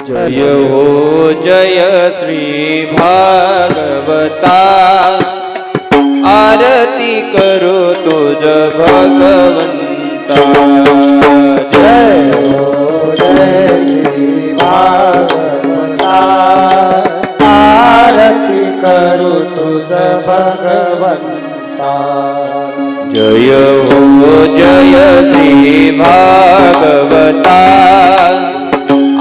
जय हो जय श्री भागवता, आरती करो तुझ भगवंता। जय हो जय श्री भागवता, आरती करो तुझ भगवंता। जय हो जय श्री भागवता,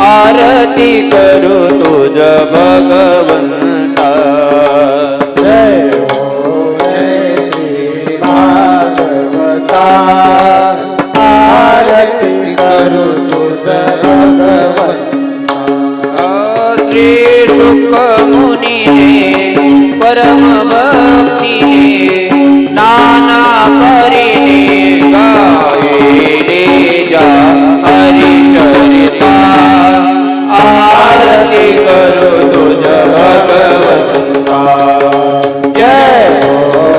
आरती करो तुझ भगवंता। जय हो जय श्री भागवता, आरती करो तुझ भगवंता। श्री शुक मुनि ने परम भक्ति नाना परिने गायले जा हरि चरिता, आरती करो तुझ भगवंता। जय हो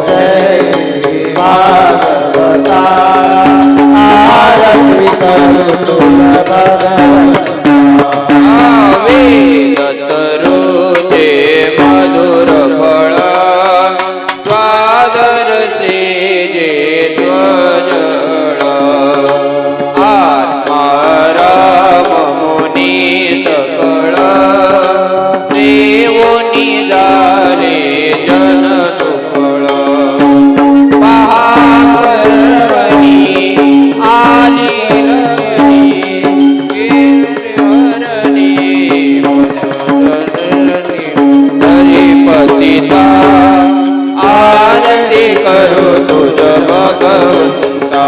जय श्री भागवता, आरती करो तुझ भगवंता। वेद तरुते मधुर फळ, स्वादर से जे स्वजळ, आत्मा राम मुनी सकळ, देवोनी झाले जन सुफळ। पहावरणी आली हरिपतिता, आरती करो तुझ भगवंता।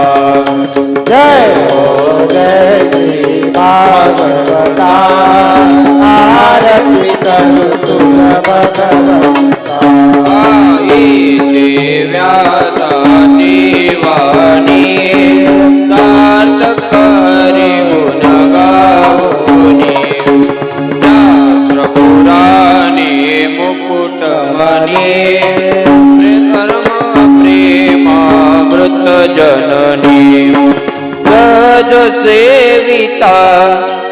जय हो जय श्री भागवता, आरती करो तुझ भगवंता। व्यासाची वाणी, सार्थक हरि गुण गावोनी, शास्त्र पुराणे मुकुट मणी, धर्म प्रेमामृत जननी। जज सेविता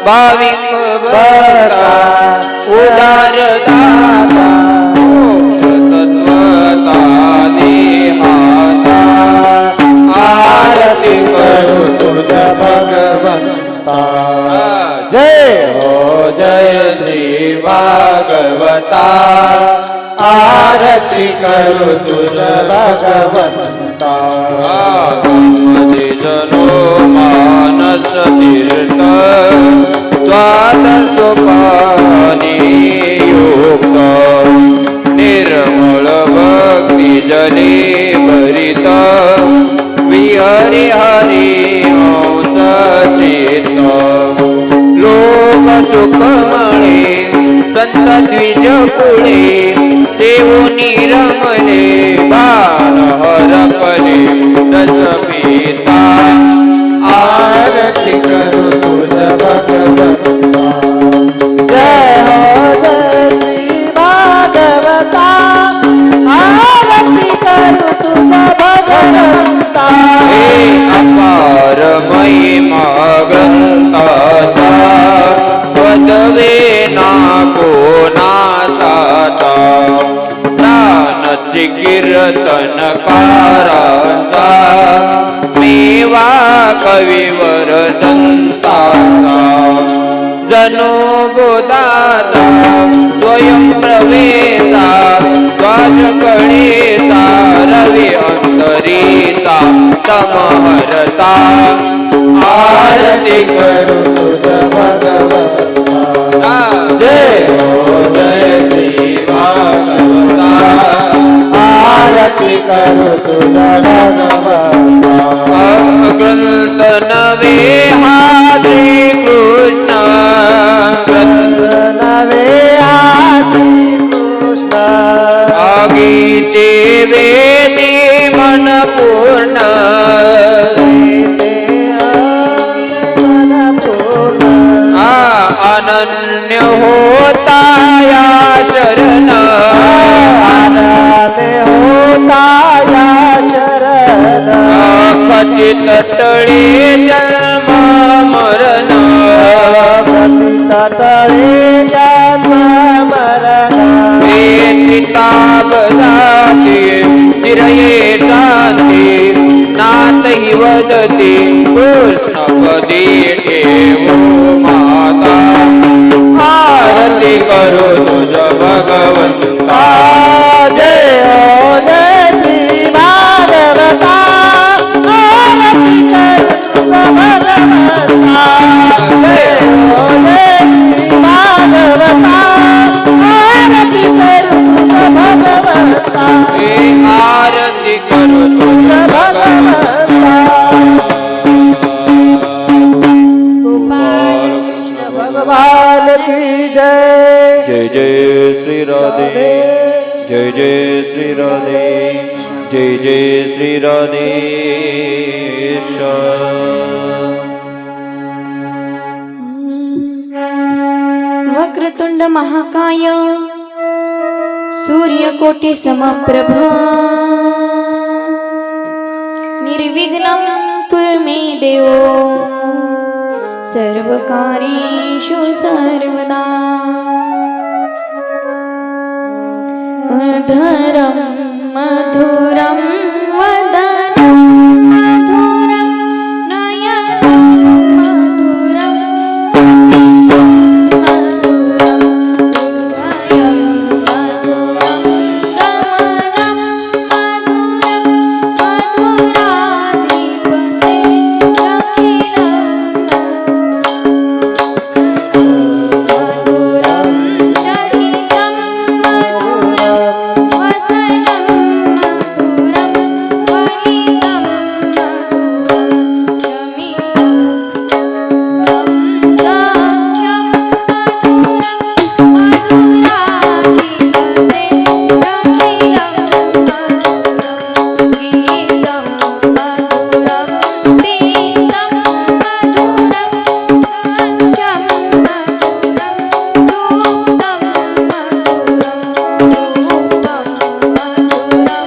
भाविक भक्ता, उदार दाता मोक्ष तत्वता देहाता, आरती करो तुझ भगवंता। जय हो जय श्री भागवता, आरती करो तुझ भगवंता। जनो मानस तीर्थ, द्वादश पाणी युक्त, निर्मल भक्ति जले भरित, विहरि हरि हंस चित्त। लोक सुख मळे संत द्विज कुळे, सेवुनी रमले बाल हरपले रस पिता, आरती करो तुझ भगवंता। जय हो जय श्री भागवता, आरती करो तुझ भगवंता। हे अपार महिमा ग्रंथाचा, वदवे ना कोणासाता, प्राणची कीर्तन काराचा, मेवा कविवर संताचा। जनो बोधाता स्वयं प्रवेशा, श्वास कळेचा रवी अंतरीचा समहरता, आरती करो तुझ भगवंता। जय हो जय श्री भागवता, आरती करो तुझ भगवंता। ग्रंथ नवे हा श्री कृष्ण, ग्रंथ नवे हा श्री कृष्ण, गीते वेदी मन पूर्ण, अनन्य होता या शरण, अनन्य होता या शरण। खचित तळे जन्म मरण, तळे चिरये शांती नाथ हि वदती कृष्णपदी ठेवो माता आरती करो तुझ भगवंता जय हो जय श्री भागवता आरती करो भगवंता जय हो जय श्री भागवता आरती करो भगवंता हे आरती करो तुझ भगवंता गोपाल कृष्ण भगवान की जय जय जय श्री राधे जय जय श्री राधे जय जय श्री वक्रतुंड महाकाय सूर्यकोटि समप्रभ निर्विघ्नं कुरु मे देव सर्वकार्येषु सर्वदा मधुरं मधुरं वदनं मधुरं नयनं मधुरं मधुरं हृदयं मधुरं गमनं मधुरं मधुराधिपते अखिलं मधुरं चरितं मधुरं वसनं मधुरं वलितं मधुरं शमितं सख्यं मधुरं मधुराधिपते अखिलं मधुरं गीतं मधुरं पीतं मधुरं सख्यं मधुरं सूक्तं मधुरं रूपं मधुरं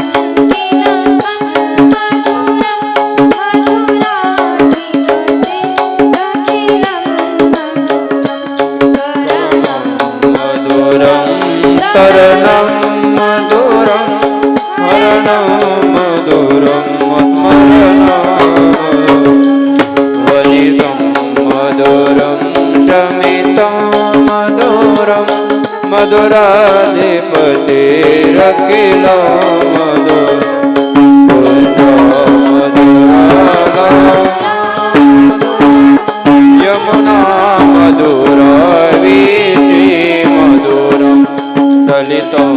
तिलकं मधुरं मधुराधिपते अखिलं मधुरं मधुरं तरणं मधुरं हरणं मधुरं स्मरणं वलितं मधुरं शमितं मधुरं मधुराधिपतेरखिलं यमुना मधुरा वीथी मधुरं सलितं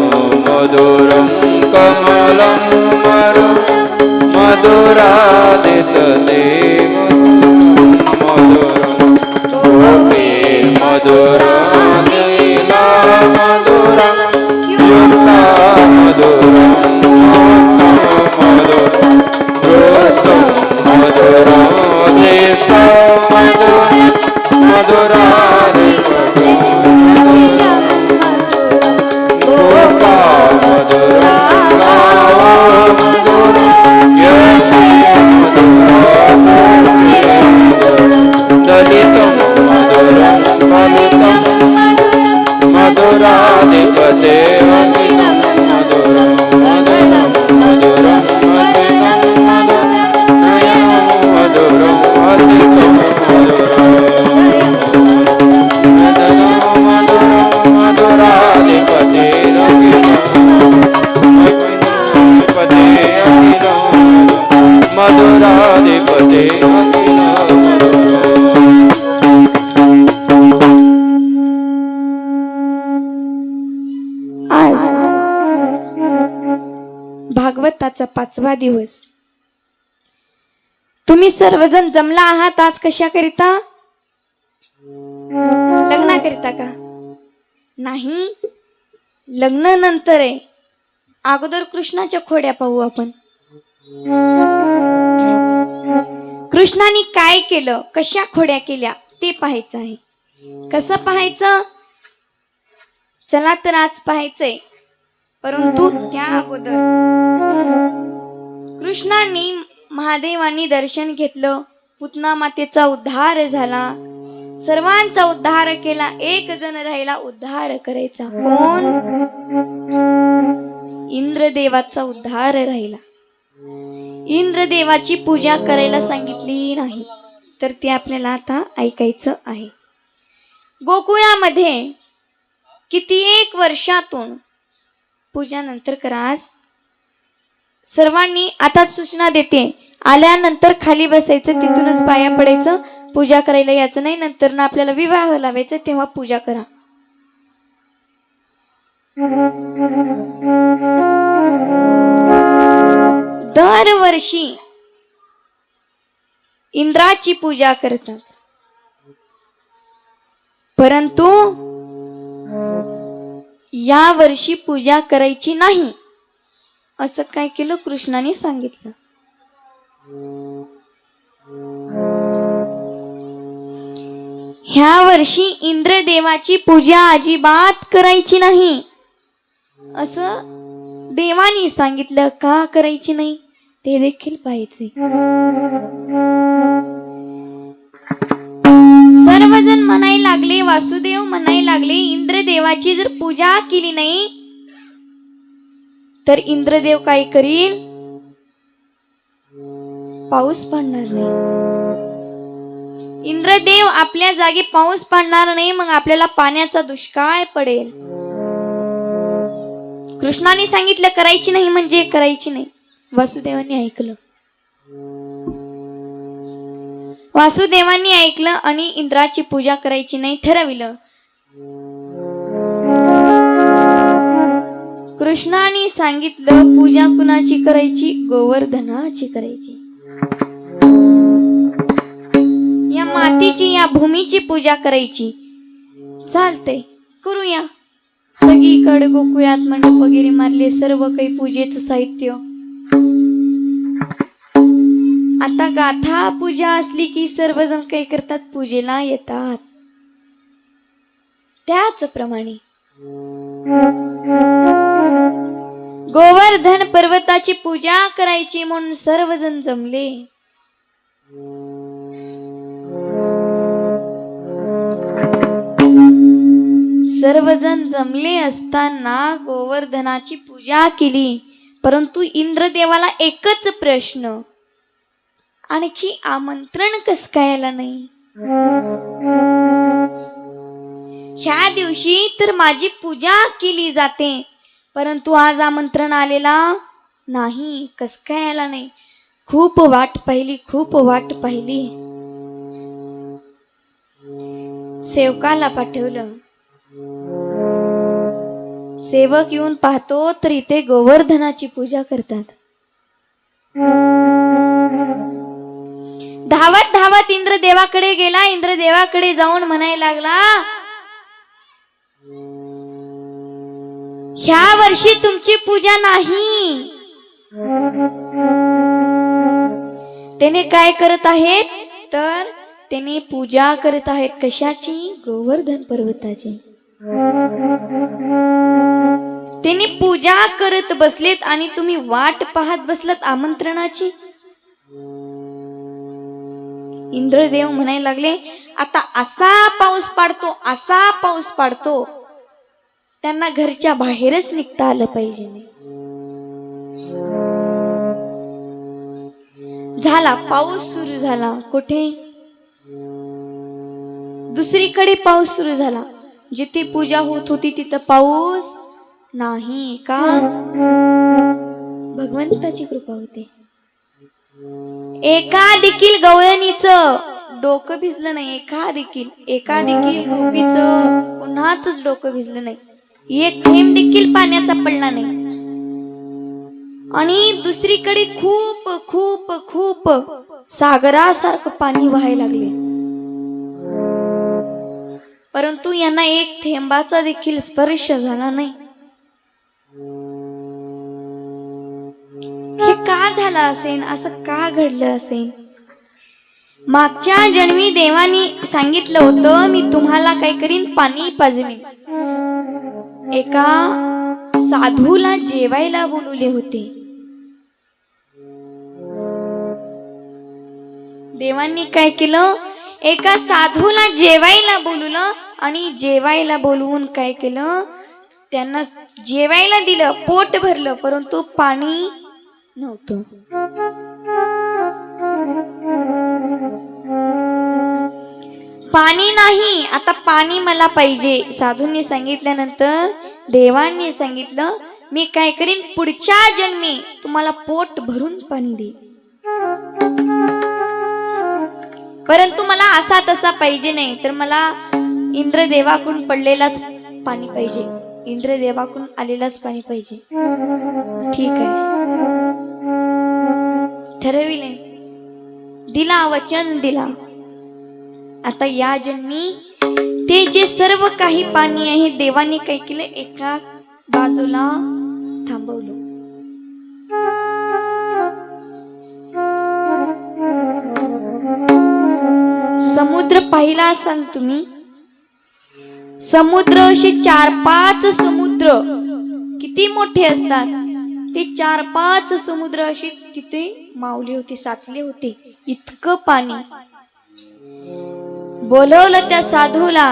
मधुरं कमलं मधुरादितते मधुरं गोपी मधुरं लीला मधुरं युक्ता मधुरं मधुरं रोष्टं मधुरं श्रेष्ठं मधुरं मधुराधिपते गोपा मधुरं गावा मधुरं यक्षी मधुरं दलितं मधुरं फलितं मधुराधिपते अखिलं मधुरं मधुरं मधुरं मधुरं नयनं मधुरं अधिकं मधुरं मधुराधिपते मधुराधिपते आज भागवताचा 5वा दिवस. तुम्ही सर्वजण जमला आहात आज कशाकरिता? लग्नाकरिता का? नाही, लग्न नंतर आहे. अगोदर कृष्णाच्या खोड्या पाहू आपण. कृष्णाने काय केलं, कशा खोड्या केल्या ते पाहायचं आहे. कसं पाहायचं? चला तर आज पाहायचंय. परंतु त्या अगोदर कृष्णाने महादेवानी दर्शन घेतलं, पुतना मातेचा उद्धार झाला, सर्वांचा उद्धार केला. एक जण राहिला उद्धार करायचा. कोण? इंद्रदेवाचा उद्धार राहिला. इंद्रदेवाची पूजा करायला सांगितली नाही, तर ते आपल्याला आता ऐकायचं आहे. गोकुळामध्ये कित्येक वर्षातून पूजा नंतर करा. आज सर्वांनी आता सूचना देते, आल्यानंतर खाली बसायचं, तिथूनच पाया पडायचं, पूजा करायला यायचं नाही. नंतर ना आपल्याला विवाह लावायचं तेव्हा पूजा करा. दरवर्षी इंद्राची पूजा करतात, परंतु या वर्षी पूजा करायची नाही असं काय केलं कृष्णाने सांगितलं. ह्या वर्षी इंद्रदेवाची पूजा अजिबात करायची नाही असं देवानी सांगितलं. का करायची नाही ते देखील पाहायचे. सर्वजण म्हणायला लागले, वासुदेव म्हणायला लागले, इंद्रदेवाची जर पूजा केली नाही तर इंद्रदेव काय करील? पाऊस पडणार नाही. इंद्रदेव आपल्या जागी पाऊस पडणार नाही, मग आपल्याला पाण्याचा दुष्काळ पडेल. कृष्णाने सांगितलं करायची नाही म्हणजे करायची नाही. वासुदेवांनी ऐकलं. वासुदेवांनी ऐकलं आणि इंद्राची पूजा करायची नाही ठरविलं. कृष्णाने सांगितलं पूजा कुणाची करायची? गोवर्धनाची करायची. या मातीची, या भूमीची पूजा करायची. चालतंय, करूया. सगळीकडे गोकुळात मंडप वगैरे मारले, सर्व काही पूजेचं साहित्य. आता गाथा पूजा असली की सर्वजण काही करतात, पूजेला येतात. त्याचप्रमाणे गोवर्धन पर्वताची पूजा करायची म्हणून सर्वजण जमले. सर्वजण जमले असताना गोवर्धनाची पूजा केली, परंतु इंद्रदेवाला एकच प्रश्न, आणखी आमंत्रण कस काय आला नाही? ह्या दिवशी तर माझी पूजा केली जाते, परंतु आज आमंत्रण आलेला नाही, कस काय आला नाही? खूप वाट पाहिली, खूप वाट पाहिली. सेवकाला पाठवलं. सेवक येऊन पाहतो तर इथे गोवर्धनाची पूजा करतात. धावत धावत इंद्रदेवाकडे गेला. इंद्रदेवाकडे जाऊन म्हणायला लागला, ह्या वर्षी तुमची पूजा नाही. त्याने काय करत आहेत? तर त्याने पूजा करत आहेत. कशाची? गोवर्धन पर्वताची. त्यांनी पूजा करत बसलेत आणि तुम्ही वाट पाहत बसलात आमंत्रणाची. इंद्रदेव म्हणायला लागले, आता असा पाऊस पाडतो, असा पाऊस पाडतो, त्यांना घरच्या बाहेरच निघता आलं पाहिजे. झाला पाऊस सुरू झाला. कुठे? दुसरीकडे पाऊस सुरू झाला. जिथे पूजा होत होती तिथं पाऊस नाही. का? भगवंताची कृपा होते. एका देखील गवळणीचं डोकं भिजलं नाही. एका देखील गोपीचं कुणाचंच डोकं भिजलं नाही. एक थेंब देखील पाण्याचा पडला नाही. आणि दुसरीकडे खूप खूप खूप सागरासारखं पाणी वाहायला लागले, परंतु यांना एक थेंबाचा देखील स्पर्श झाला नाही. हे का झालं असेल? असं का घडलं असेल? मागच्या जन्मी देवानी सांगितलं होतं, मी तुम्हाला काय करीन? पाणी पाजवीन. एका साधूला जेवायला बोलवले होते. देवांनी काय केलं? एका साधूला जेवायला बोलवलं आणि जेवायला बोलवून काय केलं? त्यांना जेवायला दिलं, पोट भरलं, परंतु पाणी नव्हतं. पाणी नाही, आता पाणी मला पाहिजे. साधूंनी सांगितल्यानंतर देवांनी सांगितलं, मी काय करीन, पुढच्या जन्मी तुम्हाला पोट भरून पाणी दे, परंतु मला असा तसा पाहिजे नाही, तर मला इंद्रदेवाकडून पडलेलाच पाणी पाहिजे, इंद्रदेवाकडून आलेलाच पाणी पाहिजे. ठीक आहे, ठरविले, दिला, वचन दिला. आता या जन्मी ते जे सर्व काही पाणी आहे देवाने काय केलं, एका बाजूला थांबवलं. समुद्र पाहिला असाल तुम्ही, समुद्र असे 4-5 समुद्र किती मोठे असतात, ते 4-5 समुद्र असे तिथे मावले होते, साचले होते, इतकं पाणी. बोलवलं त्या साधूला,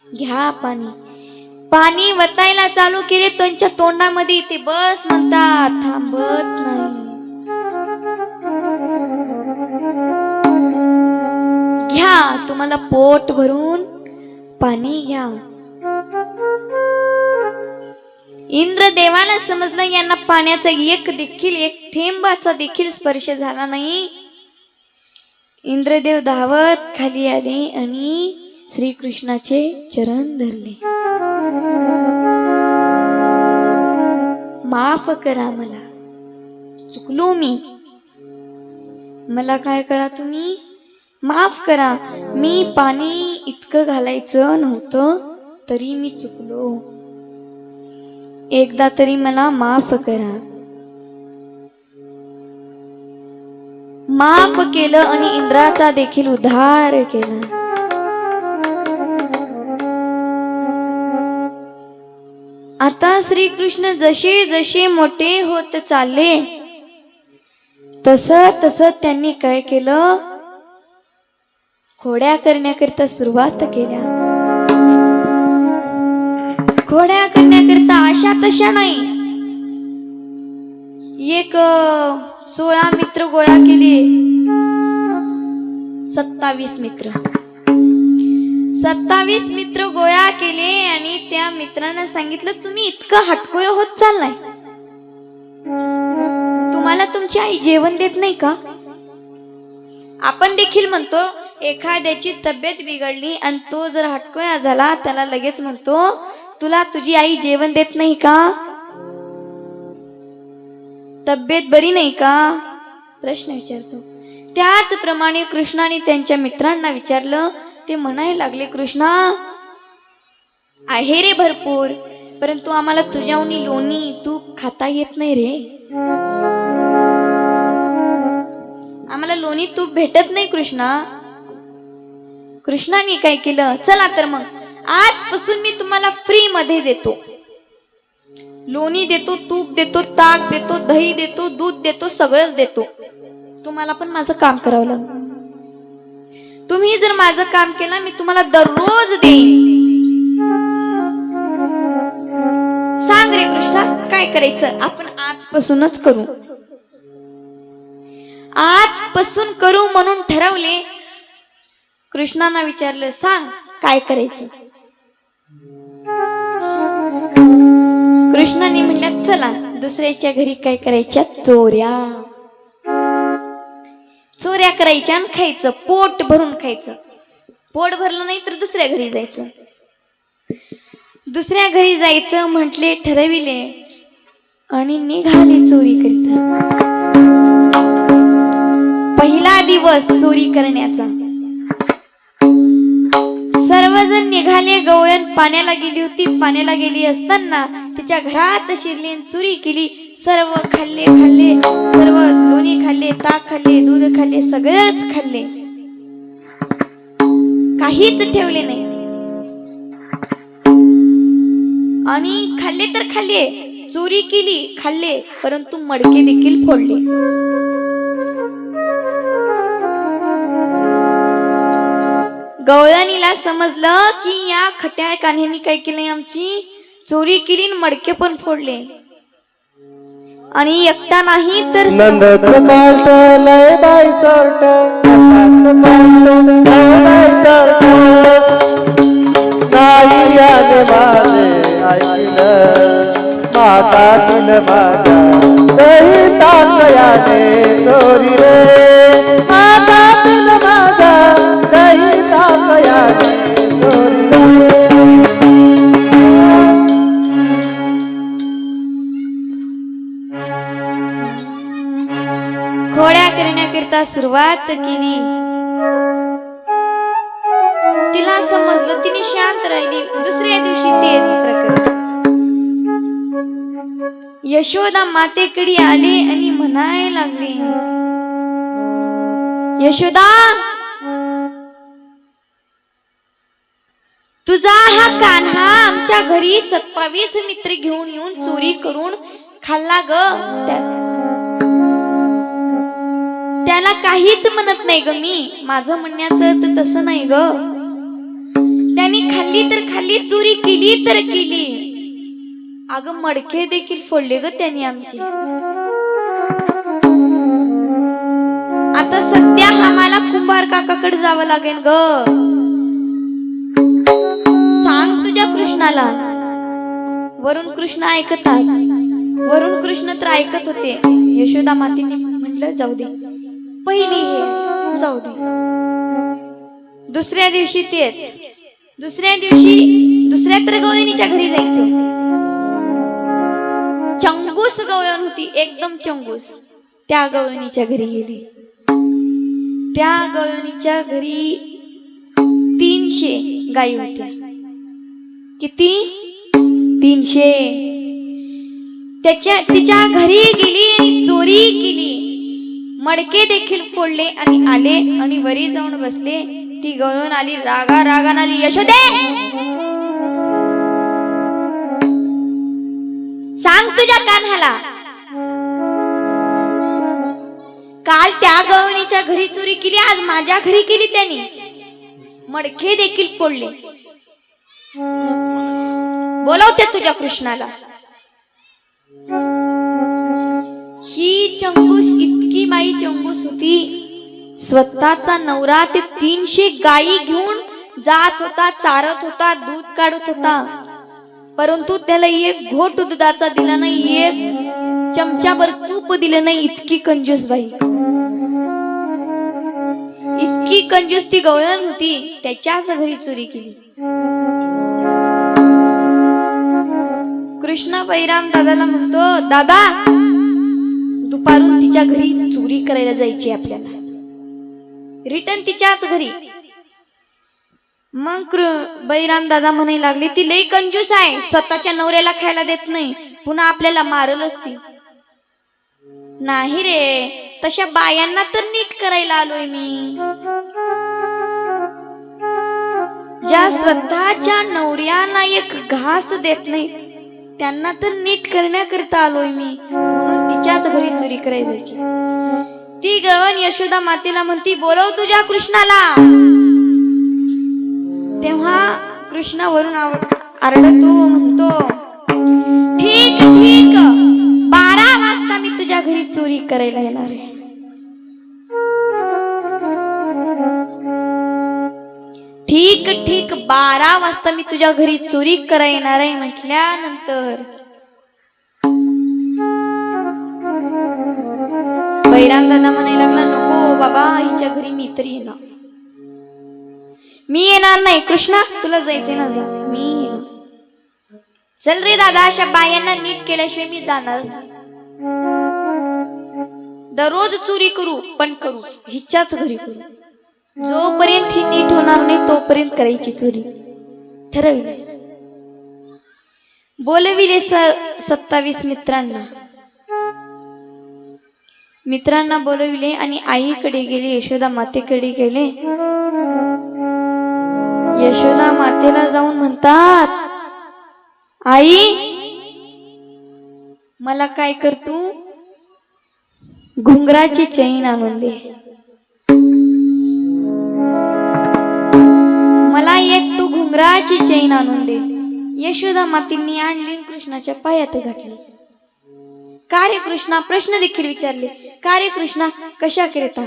घ्या पाणी. पाणी वतायला चालू केले, त्यांच्या तोंडामध्ये ते बस म्हणतात, थांबत नाही. घ्या, तुम्हाला पोट भरून पाणी घ्या. इंद्रदेवाला समजलं यांना पाण्याचा एक थेंबाचा देखील स्पर्श झाला नाही. इंद्रदेव धावत खाली आले आणि श्रीकृष्णाचे चरण धरले. माफ करा, मला चुकलो मी, मला काय करा, तुम्ही माफ करा. मी पाणी इतकं घालायचं नव्हतं, तरी मी चुकलो, एकदा तरी मला माफ करा. माफ केलं आणि इंद्राचा देखील उद्धार केला. आता श्रीकृष्ण जसे जसे मोठे होत चालले, तस तस त्यांनी काय केलं, खोड्या करण्याकरिता सुरुवात केल्या. खोड्या करण्याकरिता अशा तशा नाही, एक 16 मित्र गोळा केले, 27 मित्र 27 मित्र गोळा केले आणि त्या मित्रांना सांगितलं, तुम्ही इतकं हटकोय होत चाललाय, तुम्हाला तुमची आई जेवण देत नाही का? आपण देखील म्हणतो, एखाद्याची तब्येत बिघडली आणि तो जर हटकोया झाला, त्याला लगेच म्हणतो, तुला तुझी आई जेवण देत नाही का? तब्येत बरी नाही का? प्रश्न विचारतो. त्याचप्रमाणे कृष्णाने त्यांच्या मित्रांना विचारलं. ते म्हणायला लागले, कृष्णा आहे रे भरपूर, परंतु आम्हाला तुझ्याहून लोणी तूप खाता येत नाही रे, आम्हाला लोणी तूप भेटत नाही कृष्णा. कृष्णाने काय केलं, चला तर मग आजपासून मी तुम्हाला फ्री मध्ये देतो, लोणी देतो, तूप देतो, ताक देतो, दही देतो, दूध देतो, सगळंच देतो, तुम्हाला पण माझं काम करावं लागेल. तुम्ही जर माझं काम केलं, मी तुम्हाला दररोज देईन. सांग रे कृष्णा, काय करायचं, आपण आजपासूनच करू, आजपासून करू म्हणून ठरवले. कृष्णांना विचारलं, सांग काय करायचं. कृष्णाने म्हणलं, चला दुसऱ्याच्या घरी काय करायच्या, चोऱ्या करायच्या आणि खायचं, पोट भरून खायचं. पोट भरलं नाही तर दुसऱ्या घरी जायचं. दुसऱ्या घरी जायचं म्हटले, ठरविले आणि निघाले चोरी करीता. पहिला दिवस चोरी करण्याचा. सर्वजण निघाले. गवळण पाण्याला गेली होती. पाण्याला गेली असताना तिच्या घरात शिरली, चोरी केली. सर्व खाल्ले, सर्व लोणी खाल्ले, ताक खाल्ले, दूध खाल्ले, सगळंच खाल्ले, काहीच ठेवले नाही. आणि खाल्ले तर खाल्ले, चोरी केली, खाल्ले, परंतु मडके देखील फोडले. गवळणीला समजलं की या खट्या कान्ह्यांनी काय केलंय, आमची चोरी केली आणि मडके पण फोडले. आणि एकटा नाही तर नंदचं काट लय बाई चोरट, नंदाचं काट लय बाई चोरट, नाही याने माझे ऐकलं, मातातील माझ्या दही ताकयाने चोरी रे, मातातील माझ्या दही ताकयाने चोरी रे. खोड्या करण्याकरिता सुरुवात केली. तिला समजलं, तिने शांत राहिली. दुसऱ्या दिवशी तेच प्रकरण. यशोदा मातेकडे आले आणि म्हणायला लागले, यशोदा, तुझा हा कान्हा आमच्या घरी 27 मित्र घेऊन येऊन चोरी करून खाल्ला ग. त्याला काहीच म्हणत नाही ग मी. माझं म्हणण्याचं तर तसं नाही ग. त्यांनी खाल्ली तर खाल्ली, चोरी केली तर केली. अगं मडके देखील फोडले ग त्यांनी आमचे. आता सध्या आम्हाला कुंभार काकाकडे जावं लागेल ग. सांग तुझ्या कृष्णाला. वरून कृष्ण ऐकतात. वरून कृष्ण तर ऐकत होते. यशोदा मातेने म्हटलं जाऊ दे, पहिली हे जाऊ दे. दुसऱ्या दिवशी तेच. दुसऱ्या दिवशी दुसऱ्या तर गवळणीच्या घरी जायचं. चंगूस गवळण होती, एकदम चंगूस. त्या गवळणीच्या घरी गेली. त्या गवळणीच्या घरी 300 गायी होत्या. किती? 300. तिच्या घरी गेली आणि चोरी केली. मडके देखील फोडले आणि आले आणि वरी जाऊन बसले. ती गळून आली, रागा रागान आली, यशोदे, सांग तुझ्या कान्हाला, काल त्या गवळणीच्या घरी चोरी केली, आज माझ्या घरी केली त्यांनी. मडके देखील फोडले. बोलवते तुझ्या कृष्णाला. ही चंगूस इतकी बाई चंगूस होती. स्वतःचा नवरा ते 300 गायी घेऊन जात होता, चारत होता, दूध काढत होता, परंतु त्याला एक घोट दुधाचा दिला नाही, एक चमचाभर तूप दिलं नाही. इतकी कंजूस बाई, इतकी कंजूस ती गवळण होती. त्याच्याच घरी चोरी केली. कृष्ण बैराम दादाला म्हणतो, दादा, दुपारून तिच्या घरी चोरी करायला जायची आपल्याला. रिटर्न तिच्याच घरी. मग बैराम दादा म्हणायला लागले, ती लई कंजूस आहे, स्वतःच्या नवऱ्याला खायला देत नाही, पुन्हा आपल्याला मारलच ती. नाही रे, तशा बायांना तर नीट करायला आलोय मी. ज्या स्वतःच्या नवऱ्याला एक घास देत नाही, त्यांना तर नीट करण्याकरिता आलोय मी. म्हणून तिच्याच घरी चोरी करायला जायची. ती गवळण यशोदा मातेला म्हणती, बोलव तुझ्या कृष्णाला. तेव्हा कृष्ण वरून आरडतो, म्हणतो, ठीक ठीक, 12 वाजता मी तुझ्या घरी चोरी करायला येणार आहे. ठीक ठीक, 12 वाजता मी तुझ्या घरी चोरी करायला येणार आहे म्हटल्यानंतर बैराम दादा म्हणायला लागला, नको बाबा, हिच्या घरी मी तरी येणार. मी येणार नाही. कृष्णा, तुला जायचे ना, जा, मी येणार. चल रे दादा, अशा बायांना नीट केल्याशिवाय मी जाणारच नाही. दररोज चोरी करू, पण करूच हिच्याच घरी करू. जोपर्यंत ही नीट होणार नाही तोपर्यंत करायची चोरी ठरवली. बोलविले 27 मित्रांना बोलविले आणि आईकडे गेले, यशोदा मातेकडे गेले. यशोदा मातेला जाऊन म्हणतात, आई, मला काय कर, तू घुंगराची चैन आणून दे. मला एक तू घुंगराची चैन आणून दे. यशोदा मातींनी आणली कृष्णाच्या पायात घातली. का रे कृष्णा, प्रश्न देखील विचारले. का रे कृष्णा, कशा करिता?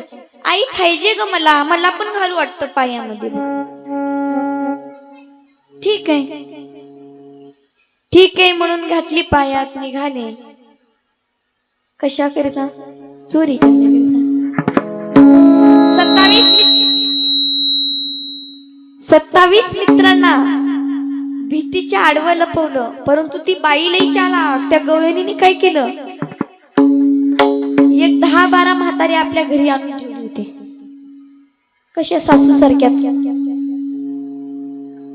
आई खायचे ग मला, मला पण घालू वाटतं पायामध्ये. ठीक आहे ठीक आहे म्हणून घातली पायात, निघाले. कशा करिता? चोरी करण्याकरिता. 27 मित्रांना भीतीच्या आडवं लपवलं, परंतु ती बाई लई चालाक. त्या गवळणीने काय केलं, एक 10-12 म्हातारे आपल्या घरी आणून ठेवले होते. कशा सासू सारख्याच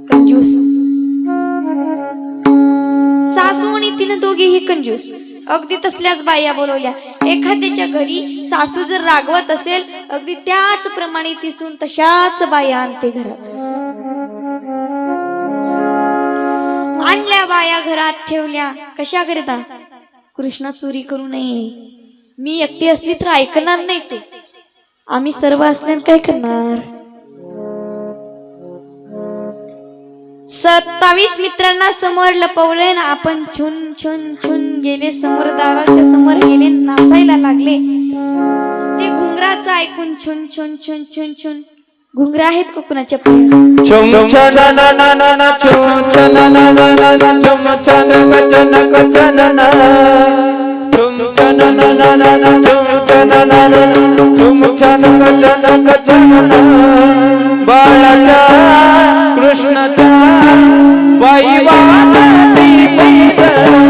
कंजूस. सासू आणि तिने दोघेही कंजूस. अगदी तसल्याच बाया बोलवल्या. एखाद्याच्या घरी सासू जर रागवत असेल, अगदी त्याच प्रमाणे ती सून तशाच बाया आणते घरात. आणल्या बाया घरात ठेवल्या. कशा करता? कृष्णा चोरी करू नये. मी एकटी असली तर ऐकणार नाही ते. आम्ही सर्व असल्याने काय करणार? 27 मित्रांना समोर लपवले ना आपण छुन छुन छुन गेले. समोर दाराच्या समोर गेले, नाचायला लागले. ते घुंगराचं ऐकून छुन छुन छुन छुन छुन. घुंगरा आहेत का कुणाच्या पायात? चुम छना ना ना ना ना चुम छना ना ना ना ना चुम छना कचना कचना चुम छना ना ना ना ना चुम छना ना ना चुम छना कचना कचना. बाळाच्या कृष्णाच्या बाई वाजती पैठण.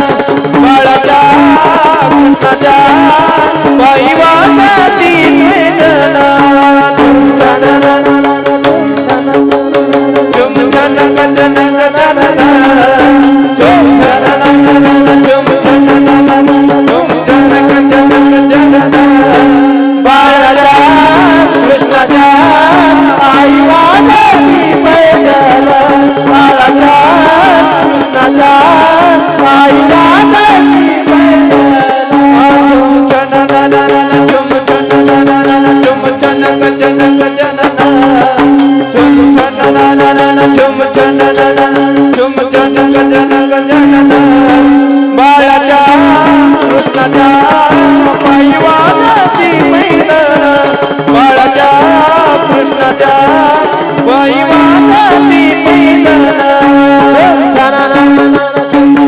बाळाच्या कृष्णाच्या बाई वाजती पैठण. कृष्णाच्या आई वाजती पैठण. बाळाच्या कृष्णाच्या आई वाजती पैठण. चुम छन ना ना ना चुम छन कचन कचन चुम छन ना ना ना चुम छन ना ना चुम छन कचन कचन. बाळाच्या कृष्णाच्या पायी वाजती पैठण. बाळाच्या कृष्णाच्या पायी वाजती पैठण. छना ना ना छना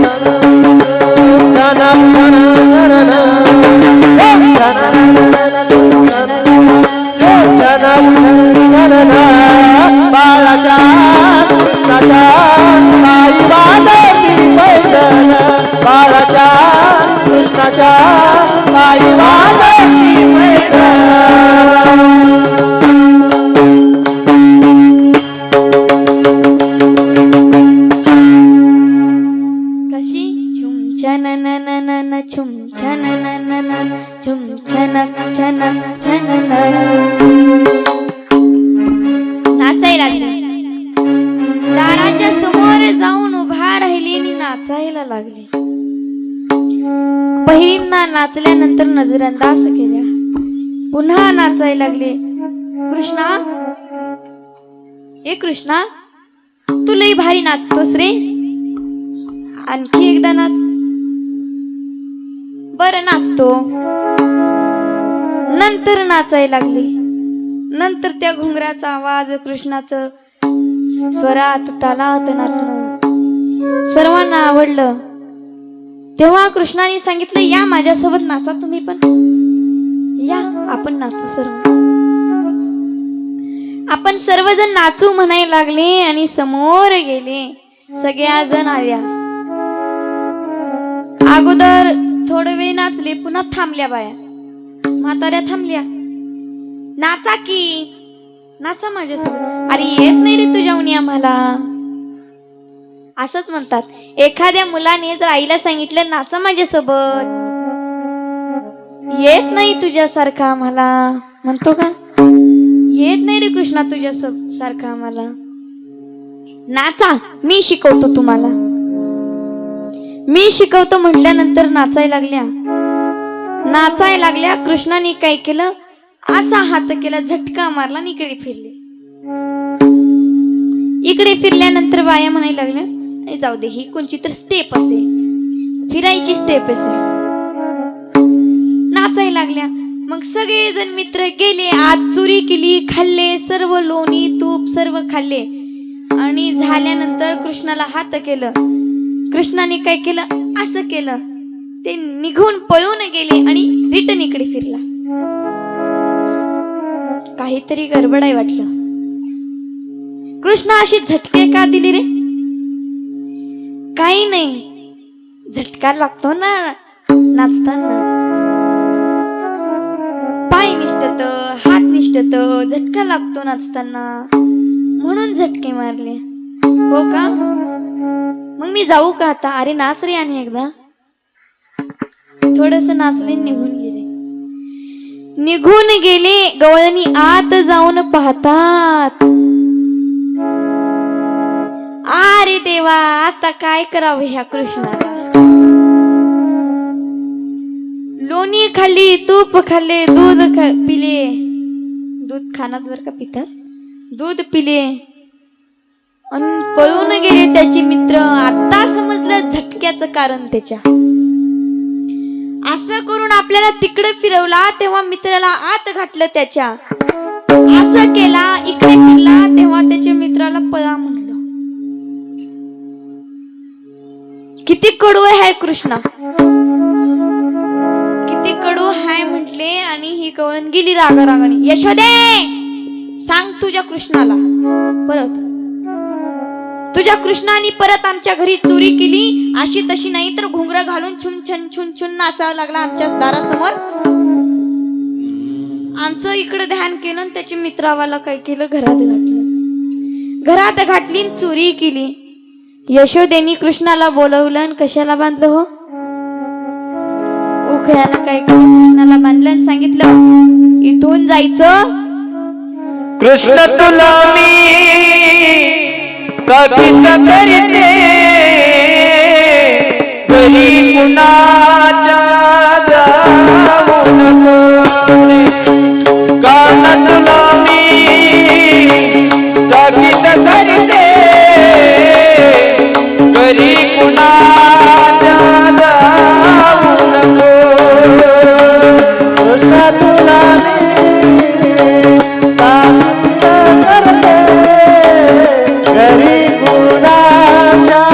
छना ना बाळाच्या कृष्णाच्या आई वाजती पैठण. बाळाच्या कृष्णाच्या आई वाजती पैठण. कशी? छुम छन न न न न छुम छन न न न छुम छन छन छन. नाचायला लागली. दाराच्या समोर जाऊन उभा राहिली आणि नाचायला लागली. पहिल्यांदा नाचल्यानंतर नजरअंदाज केल्या. पुन्हा नाचायला लागले. कृष्णा, ए कृष्णा, तू लई भारी नाचतोस रे, आणखी एकदा नाच. बरं नाचतो. नंतर नाचायला लागली. नंतर त्या घुंगराचा आवाज, कृष्णाचं स्वरात तालात नाचणं सर्वांना आवडलं. तेव्हा कृष्णाने सांगितलं, या माझ्यासोबत नाचा तुम्ही पण. या आपण नाचू सर्व. आपण सर्वजण नाचू म्हणायला लागले आणि समोर गेले. सगळ्या जण आल्या. अगोदर थोडे वेळ नाचले, पुन्हा थांबल्या बाया. म्हाताऱ्या थांबल्या. नाचा की, नाचा माझ्यासोबत. अरे येत नाही रे तुझ्याहून आम्हाला, असंच म्हणतात. एखाद्या मुलाने जर आईला सांगितलं नाचा माझ्यासोबत, येत नाही तुझ्यासारखा आम्हाला, म्हणतो का? येत नाही रे कृष्णा तुझ्या सारखा आम्हाला. नाचा, मी शिकवतो तुम्हाला, मी शिकवतो म्हटल्यानंतर नाचायला लागल्या. नाचायला लागल्या. कृष्णाने काय केलं, असा हात केला, झटका मारला आणि इकडे फिरले. इकडे फिरल्यानंतर बाया म्हणायला लागल्या, हे जाऊ दे, ही कोणची तर स्टेप असेल, फिरायची स्टेप असेल. नाचायला लागल्या. मग सगळेजण मित्र गेले आत, चोरी केली, खाल्ले सर्व, लोणी तूप सर्व खाल्ले. आणि झाल्यानंतर कृष्णाला हात केलं. कृष्णाने काय केलं, असं केलं, ते निघून पळून गेले आणि रिटर्न इकडे फिरला. काहीतरी गडबड आहे वाटलं. कृष्ण अशी झटके का दिली रे? काही नाही, झटका लागतो ना नाचताना, पाय निष्ठत, हात निष्ठत, झटका लागतो नाचताना, म्हणून झटके मारले. हो का? मग मी जाऊ का आता? अरे नाच रे आणि एकदा. थोडस नाचले, निघून गेले. गवळणी आत जाऊन पाहतात. अरे देवा, आता काय करावं ह्या कृष्णाला? लोणी खाल्ली, तूप खाल्ले, दूध पिले, दूध खानात बर का पितात, दूध पिले आणि पळून गेले त्याचे मित्र. आता समजलं झटक्याचं कारण त्याच्या. असं करून आपल्याला तिकडे फिरवला, तेव्हा मित्राला आत घातलं त्याच्या. असं केला, इकडे फिरला, तेव्हा त्याच्या मित्राला पळा म्हणलं. किती कडू आहे कृष्णा, किती कडू हाय म्हटले. आणि ही गवळण गेली रागारागाने. यशोदे, सांग तुझ्या कृष्णाला परत, तुझ्या कृष्णाने परत आमच्या घरी चोरी केली, अशी तशी नाही तर घुंगरा घालून छुन छुन छुन छुन नाचावं लागला आमच्या दारासमोर. आमचं इकडे ध्यान केलं आणि त्याच्या मित्रावाला काय केलं, घरात घातलं, घरात घातली, चोरी केली. यशोदेनी कृष्णाला बोलवलं आणि कशाला बांधलं हो? उखळ्याला काय केलं, कृष्णाला बांधलं आणि सांगितलं इथून जायचं. कृष्ण तुला मी कधीच करते, घरी कुणाच्या जाऊ नको रे. कान तुला मी कधीच करते, घरी कुणाच्या जाऊ नको. कृष्ण तुला घरी गुणाच्या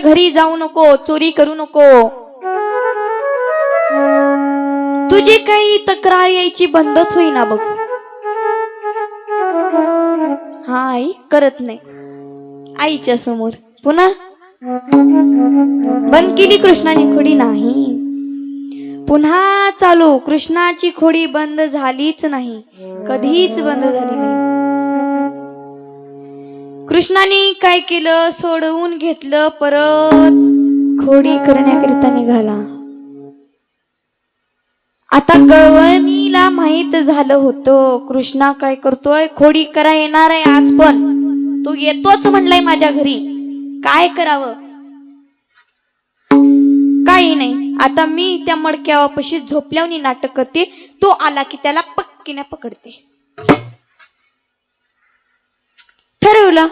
घरी जाऊ नको, चोरी करू नको. तुझी काही तक्रार यायची बंदच होईना बघ. हा आई करत नाही आईच्या समोर. पुन्हा बंद केली कृष्णाची खोडी नाही. पुन्हा चालू. कृष्णाची खोडी बंद झालीच नाही, कधीच बंद झाली नाही. कृष्णाने काय केलं, सोडवून घेतलं, परत खोडी करण्याकरिता निघाला. आता गवळणीला माहित झालं होतं कृष्णा काय करतोय, खोडी करा येणार आहे आज, पण तो येतोच म्हणलाय माझ्या घरी. काय करावं, काही नाही. आता मी त्या मडक्यापाशी झोपल्यावनी नाटक करते, तो आला की त्याला पक्कीने पकडते. ठरवलं.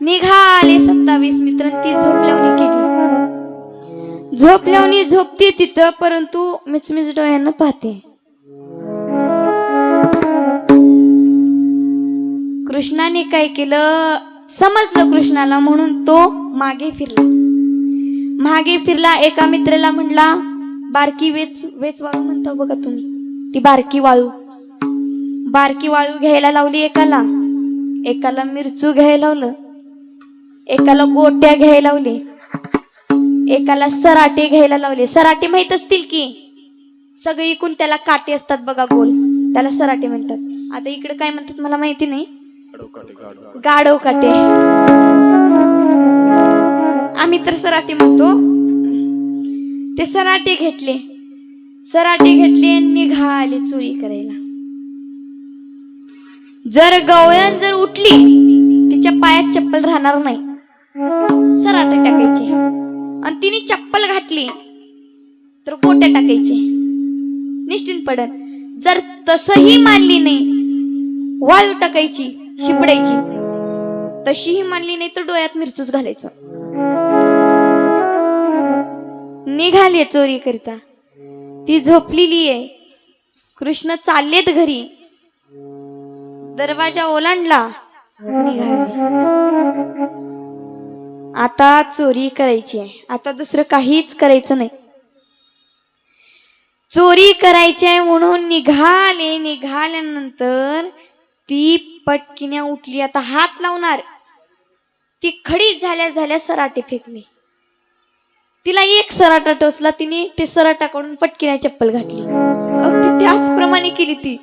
निघाले 27 मित्र. ती झोपल्यावनी केली. झोपल्यावनी झोपते तिथं, परंतु मिचमिच डोळ्यानं पाहते. कृष्णाने काय केलं, समजलं कृष्णाला, म्हणून तो मागे फिरला. मागे फिरला. एका मित्राला म्हणला, बारकी वेच वाळू म्हणता बघा तुम्ही, ती बारकी वाळू घ्यायला लावली एकाला. एकाला मिरचू घ्यायला लावलं. एकाला गोट्या घ्यायला लावले. एकाला सराटे घ्यायला लावले. सराटे माहित असतील की, सगळीकडून त्याला काटे असतात बघा गोल, त्याला सराटे म्हणतात. आता इकडे काय म्हणतात मला माहिती नाही. गाढव काटे. आम्ही तर सराटे म्हणतो. ते सराटे घेतले आणि निघाले चोरी करायला. जर गवळण जर उठली, तिच्या पायात चप्पल राहणार नाही, सराटे टाकायचे. आणि तिने चप्पल घातली तर गोट्या टाकायचे, निष्ठीन पडन. जर तसही मानली नाही, वाळू टाकायची, शिपडायची. तशीही मानली नाही तर डोळ्यात मिरचूच घालायचं. निघाले चोरी करता. ती झोपलेली आहे. कृष्ण चाललेत घरी. दरवाजा ओलांडला, निघाले. आता चोरी करायची आहे. आता दुसरं काहीच करायचं नाही, चोरी करायची आहे म्हणून निघाले. निघाल्यानंतर ती पटकीने उठली. आता हात लावणार, ती खडीच झाल्या सराटे फेकले. तिला एक सराटा टोचला. तिने ते सराटाकडून पटकीने चप्पल घातली. अगदी त्याचप्रमाणे केली. ती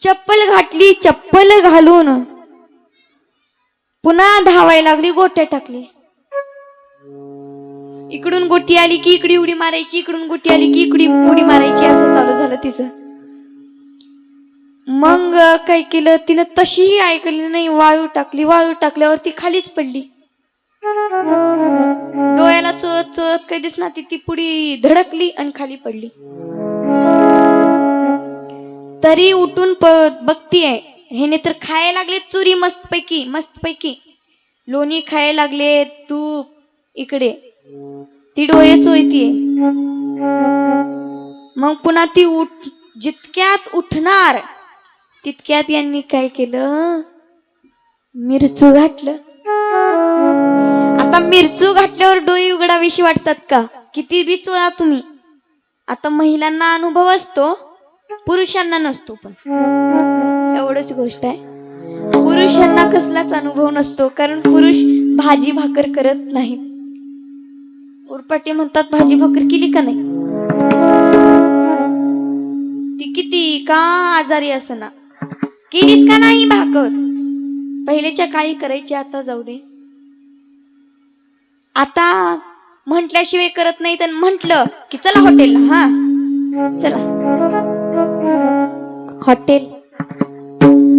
चप्पल घातली. चप्पल घालून पुन्हा धावायला लागली. गोट्या टाकली. इकडून गोटी आली की इकडे उडी मारायची, इकडून गोटी आली की इकडे उडी मारायची. असं चालू झालं तिचं. मग काय केलं तिनं, तशीही ऐकली नाही. वाळू टाकल्यावर ती खालीच पडली. डोळ्याला चोळत काही दिसणार, ती पुढी धडकली आणि खाली पडली. तरी उठून बघतीये, हेने तर खायला लागले चोरी मस्तपैकी लोणी खायला लागले, तूप. इकडे ती डोळे चोळतीये. मग पुन्हा ती जितक्यात उठणार तितक्यात यांनी काय केलं, मिरचू घातलं. आता मिरचू घातल्यावर डोळे उघडाविषयी वाटतात का? किती बी चोळा तुम्ही. आता महिलांना अनुभव असतो, पुरुषांना नसतो. पण एवढंच गोष्ट आहे, पुरुषांना कसलाच अनुभव नसतो, कारण पुरुष भाजी भाकर करत नाहीत. उरपाटी म्हणतात भाजी भाकर केली का नाही, ती किती का आजारी असना, केलीस का नाही भाकर, पहिलेच्या काळी करायची, आता जाऊ दे. आता म्हटल्याशिवाय करत नाही. तर म्हटलं की चला हॉटेलला, हा चला हॉटेल,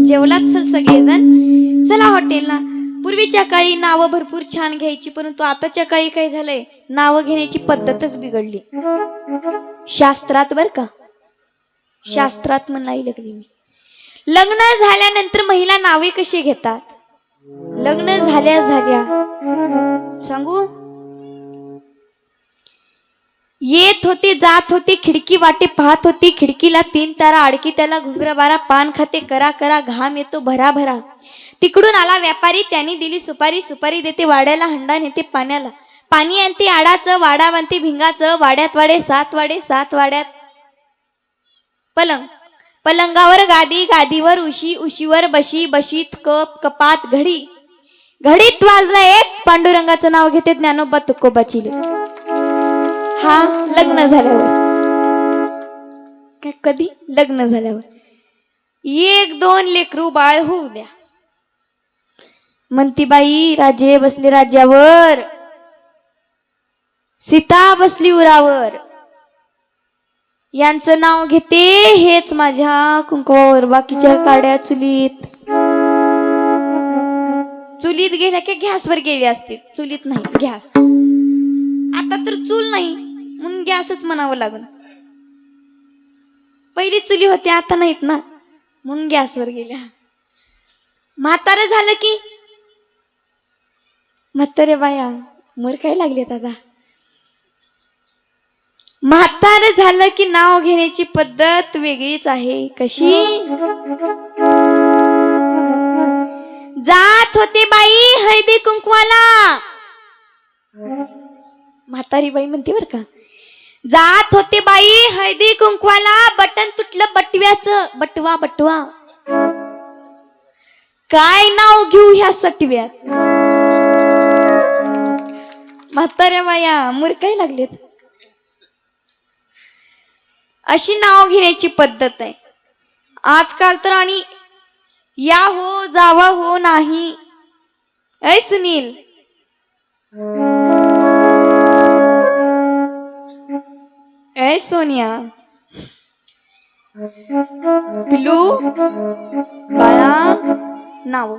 जेवलात सगळेजण, चला हॉटेलला. पूर्वीच्या काळी नावं भरपूर छान घ्यायची, परंतु आताच्या काळी काय झालंय, नावं घेण्याची पद्धतच बिघडली. शास्त्रात बर का, शास्त्रात म्हणायला लागली मी. लग्न झाल्यानंतर महिला नावे कशी घेतात, लग्न झाल्या सांगू, येत होते जात होते, खिडकी वाटे पाहत होती, खिडकीला 3 तारा, अडकी त्याला घुंगरा बारा, पान खाते करा करा, घाम येतो भरा भरा. तिकडून आला व्यापारी, त्याने दिली सुपारी, सुपारी देते वाड्याला, हंडा नेते पाण्याला, पाणी आणते आडाचं, वाडा बांधते भिंगाचं, वाड्यात वाडे 7 वाडे 7 वाड्यात पलंग, पलंगावर गादी, गादीवर उशी, उशीवर बशी, बशीत कप, कपात घडी, घडीत वाजला एक, पांडुरंगाचं नाव घेते ज्ञानोबा तुकोबाची लेक. हा लग्न झाल्यावर. कधी? लग्न झाल्यावर. 1-2 लेकरू बाळ होऊ द्या. म्हणती बाई राजे बसले राज्यावर, सीता बसली उरावर. यांचं नाव घेते हेच माझ्या कुंकवावर, बाकीच्या काड्या चुलीत. चुलीत गेल्या की गॅसवर गेली असते, चुलीत नाही गॅस. आता तर चूल नाही म्हणून गॅसच म्हणावं लागल. पहिली चुली होती आता नाहीत ना म्हणून गॅसवर गेल्या. म्हातारं झालं की म्हातारे बाया मर काय लागलेत आता. म्हातारं झालं की नाव घेण्याची पद्धत वेगळीच आहे. कशी? जात होते बाई हळदी कुंकवाला. म्हातारी बाई म्हणते बर का, जात होते बाई हळदी कुंकवाला, बटन तुटलं बटव्याचं. बटवा बटवा काय नाव घेऊ ह्या सटव्याच. म्हाताऱ्या बाया मूर्खाय लागलेत. अशी नाव घेण्याची पद्धत आहे आजकाल तर. आणि या हो जावा हो नाही. ऐ सुनील, ऐ सोनिया, पिलू बाळा नाव.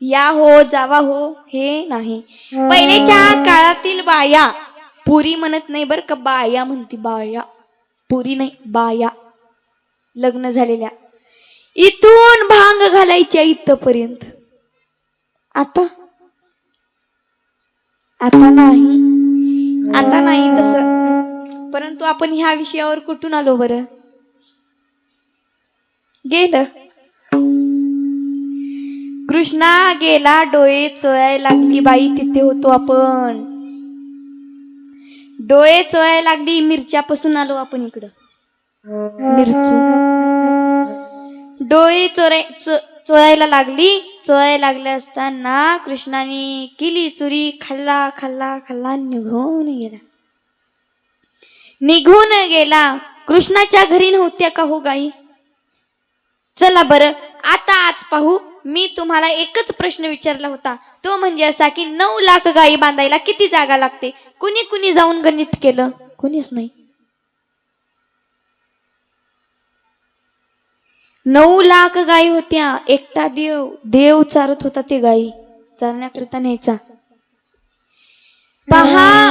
या हो जावा हो हे नाही. पहिलेच्या काळातील बाया पुरी म्हणत नाही बर का, बाया म्हणती. बाया पुरी नाही, बाया. लग्न झालेल्या इथून भांग घालायच्या इथपर्यंत. आता आता नाही, आता नाही तसं. परंतु आपण ह्या विषयावर कुठून आलो बरं? गेलं. कृष्णा गेला, डोळे चोळायला लागली बाई, तिथे होतो आपण. डोळे चोळायला लागली, मिरच्यापासून आलो आपण इकडं. मिरचू डोळे चोळायला लागली. चोळायला लागले असताना कृष्णाने केली चुरी, खाल्ला खाल्ला खाल्ला, निघून गेला. कृष्णाच्या घरी नव्हत्या का हो गाई? चला बरं आता आज पाहू. मी तुम्हाला एकच प्रश्न विचारला होता, तो म्हणजे असा की 9 लाख गायी बांधायला किती जागा लागते? कुणी कुणी जाऊन गणित केलं? कुणीच नाही. 9 लाख गायी होत्या. एकटा देव चारत होता. ते गायी चारण्याकरिता न्यायचा. पहा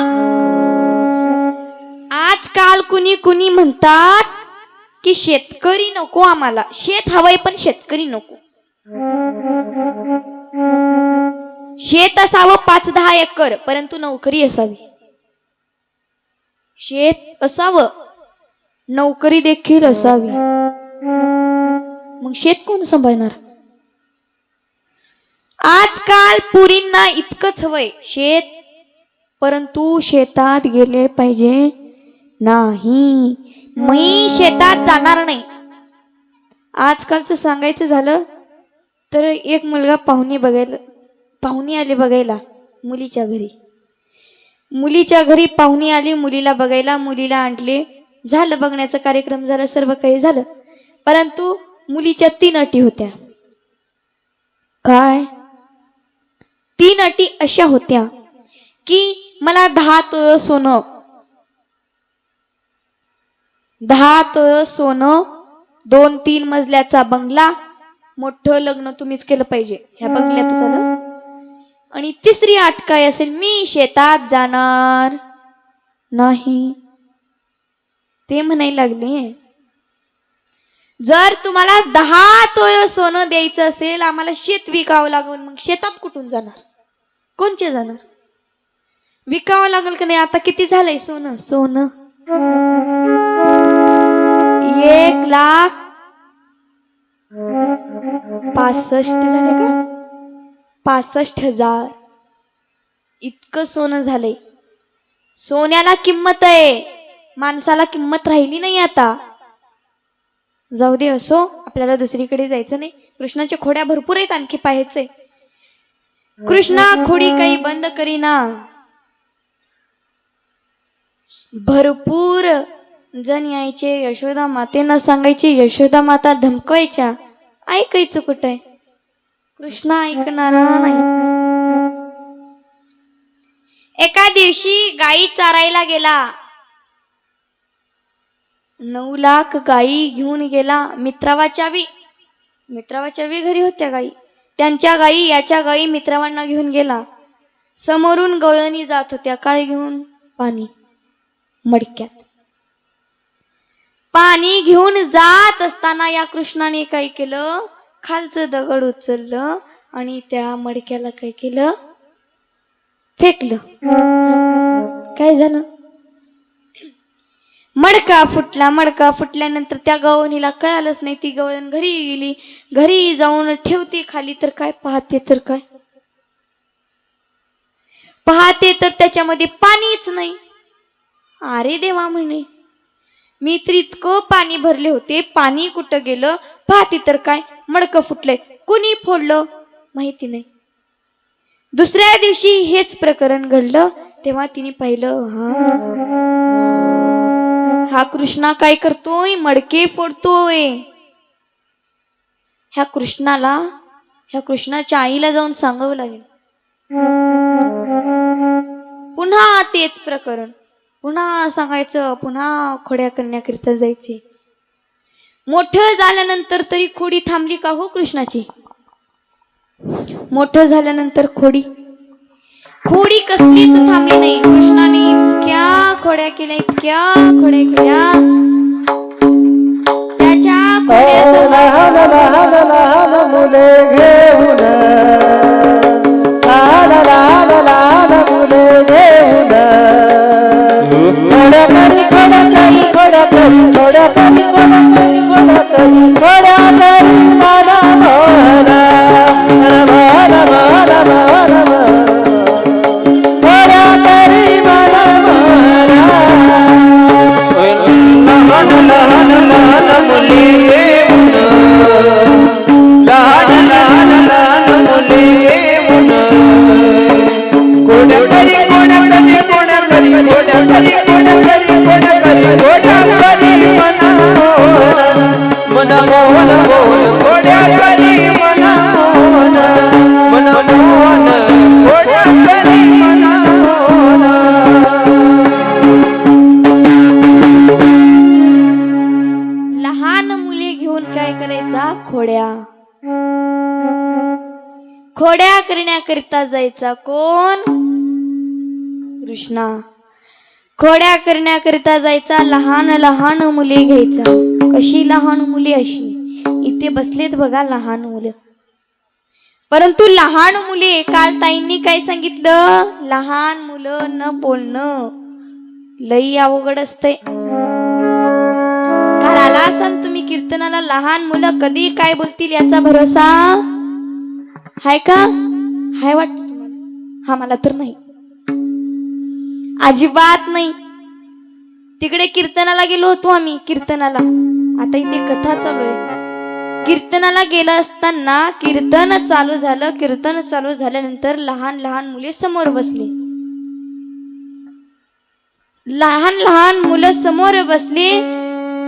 आजकाल कुणी कुणी म्हणतात की शेतकरी नको आम्हाला, शेत हवंय पण शेतकरी नको. शेत असावं 5-10 एकर, परंतु नोकरी असावी. शेत असावं, नोकरी देखील असावी. मग शेत कोण सांभाळणार? आजकाल पुरींना इतकंच हवंय शेत, परंतु शेतात गेले पाहिजे नाही. मी शेतात जाणार नाही. आजकालचं सांगायचं झालं तर एक मुलगा पाहुणे आले बघायला मुलीच्या घरी. मुलीच्या घरी पाहुणे आली मुलीला बघायला. मुलीला आणले, झालं बघण्याचा कार्यक्रम झाला, सर्व काही झालं. परंतु मुलीच्या 3 अटी होत्या. काय? 3 अटी अशा होत्या की मला 10 तोळ सोनं, 10 तोळ सोनं, 2-3 मजल्याचा बंगला, मोठं लग्न तुम्हीच केलं पाहिजे ह्या बंगल्यात झालं. आणि 3री अट काय असेल? मी शेतात जाणार नाही. ते म्हणायला लागले, जर तुम्हाला 10 तोळ सोनं द्यायचं असेल, आम्हाला शेत विकावं लागेल. मग शेतात कुठून जाणार? कोणचे जाणार? विकावं लागेल का नाही? आता किती झालंय सोनं? 1,65,000 झाले का? 65,000. इतकं सोनं झालंय. सोन्याला किंमत आहे, माणसाला किंमत राहिली नाही आता. जाऊ दे, असो, आपल्याला दुसरीकडे जायचं नाही. कृष्णाच्या खोड्या भरपूर आहेत, आणखी पाहायचंय. कृष्णा खोडी काही बंद करीना. भरपूर जण यायचे, यशोदा मातेना सांगायचे, यशोदा माता धमकायच्या. ऐकायचं कुठे? कृष्णा ऐकणारा नाही. एका दिवशी गाई चारायला गेला. 9 लाख गाई घेऊन गेला. मित्रावाच्या बी घरी होत्या गाई. त्यांच्या गाई, याच्या गाई मित्रांना घेऊन गेला. समोरून गवळणी जात होत्या. काय घेऊन? पाणी. मडक्यात पाणी घेऊन जात असताना या कृष्णाने काय केलं? खालचं दगड उचललं आणि त्या मडक्याला काय केलं? फेकलं. काय झालं? मडका फुटला. मडका फुटल्यानंतर त्या गवळणीला कळालंच नाही. ती गवळण घरी गेली. घरी जाऊन ठेवते खाली, तर काय पाहते, पाहते तर त्याच्यामध्ये पाणीच नाही. अरे देवा म्हणे, मी तर इतकं पाणी भरले होते, पाणी कुठं गेलं? पाहते तर काय, मडकं फुटलंय. कोणी फोडलं? माहिती नाही. दुसऱ्या दिवशी हेच प्रकरण घडलं. तेव्हा तिने पाहिलं, हा कृष्णा काय करतोय? मडके फोडतोय. ह्या कृष्णाच्या आईला जाऊन सांगावं लागेल. पुन्हा तेच प्रकरण, पुन्हा सांगायचं, पुन्हा खोड्या करण्याकरिता जायचे. मोठं झाल्यानंतर तरी खोडी थांबली का हो कृष्णाची? मोठं झाल्यानंतर खोडी कसलीच थांबली नाही. कृष्णाने इतक्या खोड्या केल्या, त्याच्या लहान लहान लहान मुले घेऊन, लहान लहान लहान मुले घेऊन, खोड्या करी खोड्या करी खोड्या करी खोड्या करी खोड्या करी खोड्या करी खोड्या करी मला मला मला मला मला खोड्या करी मला मला. लहान लहान लहान मुली येऊन, लहान लहान लहान मुली येऊन, कोड्या करी कोड्या करी कोड्या करी कोड्या करी कोड्या करी कोड्या करी कोड्या करी मना मना मोहन मोहन कोड्या करी मना मना मोहन कोड्या करी मना. लहान मुले घेऊन काय करायचा? खोड्या करण्याकरिता जायचा. कोण? कृष्णा. खोड्या करण्याकरिता जायचा. लहान लहान मुले घ्यायचा. कशी लहान मुले? अशी इथे बसलेत बघा लहान मुलं. परंतु लहान मुले, काल ताईंनी काय सांगितलं? लहान मुलं न बोलणं लई अवघड असतंय. काल आला असाल तुम्ही कीर्तनाला. लहान मुलं कधी काय बोलतील याचा भरोसा हाय का? हाय वाटत तुम्हाला? हा, मला तर नाही, अजिबात नाही. तिकडे कीर्तनाला गेलो होतो आम्ही. कीर्तनाला, आता इथे कथा चालू आहे. कीर्तनाला गेलं असताना कीर्तन चालू झालं. कीर्तन चालू झाल्यानंतर लहान लहान मुले समोर बसले. लहान लहान मुलं समोर बसले.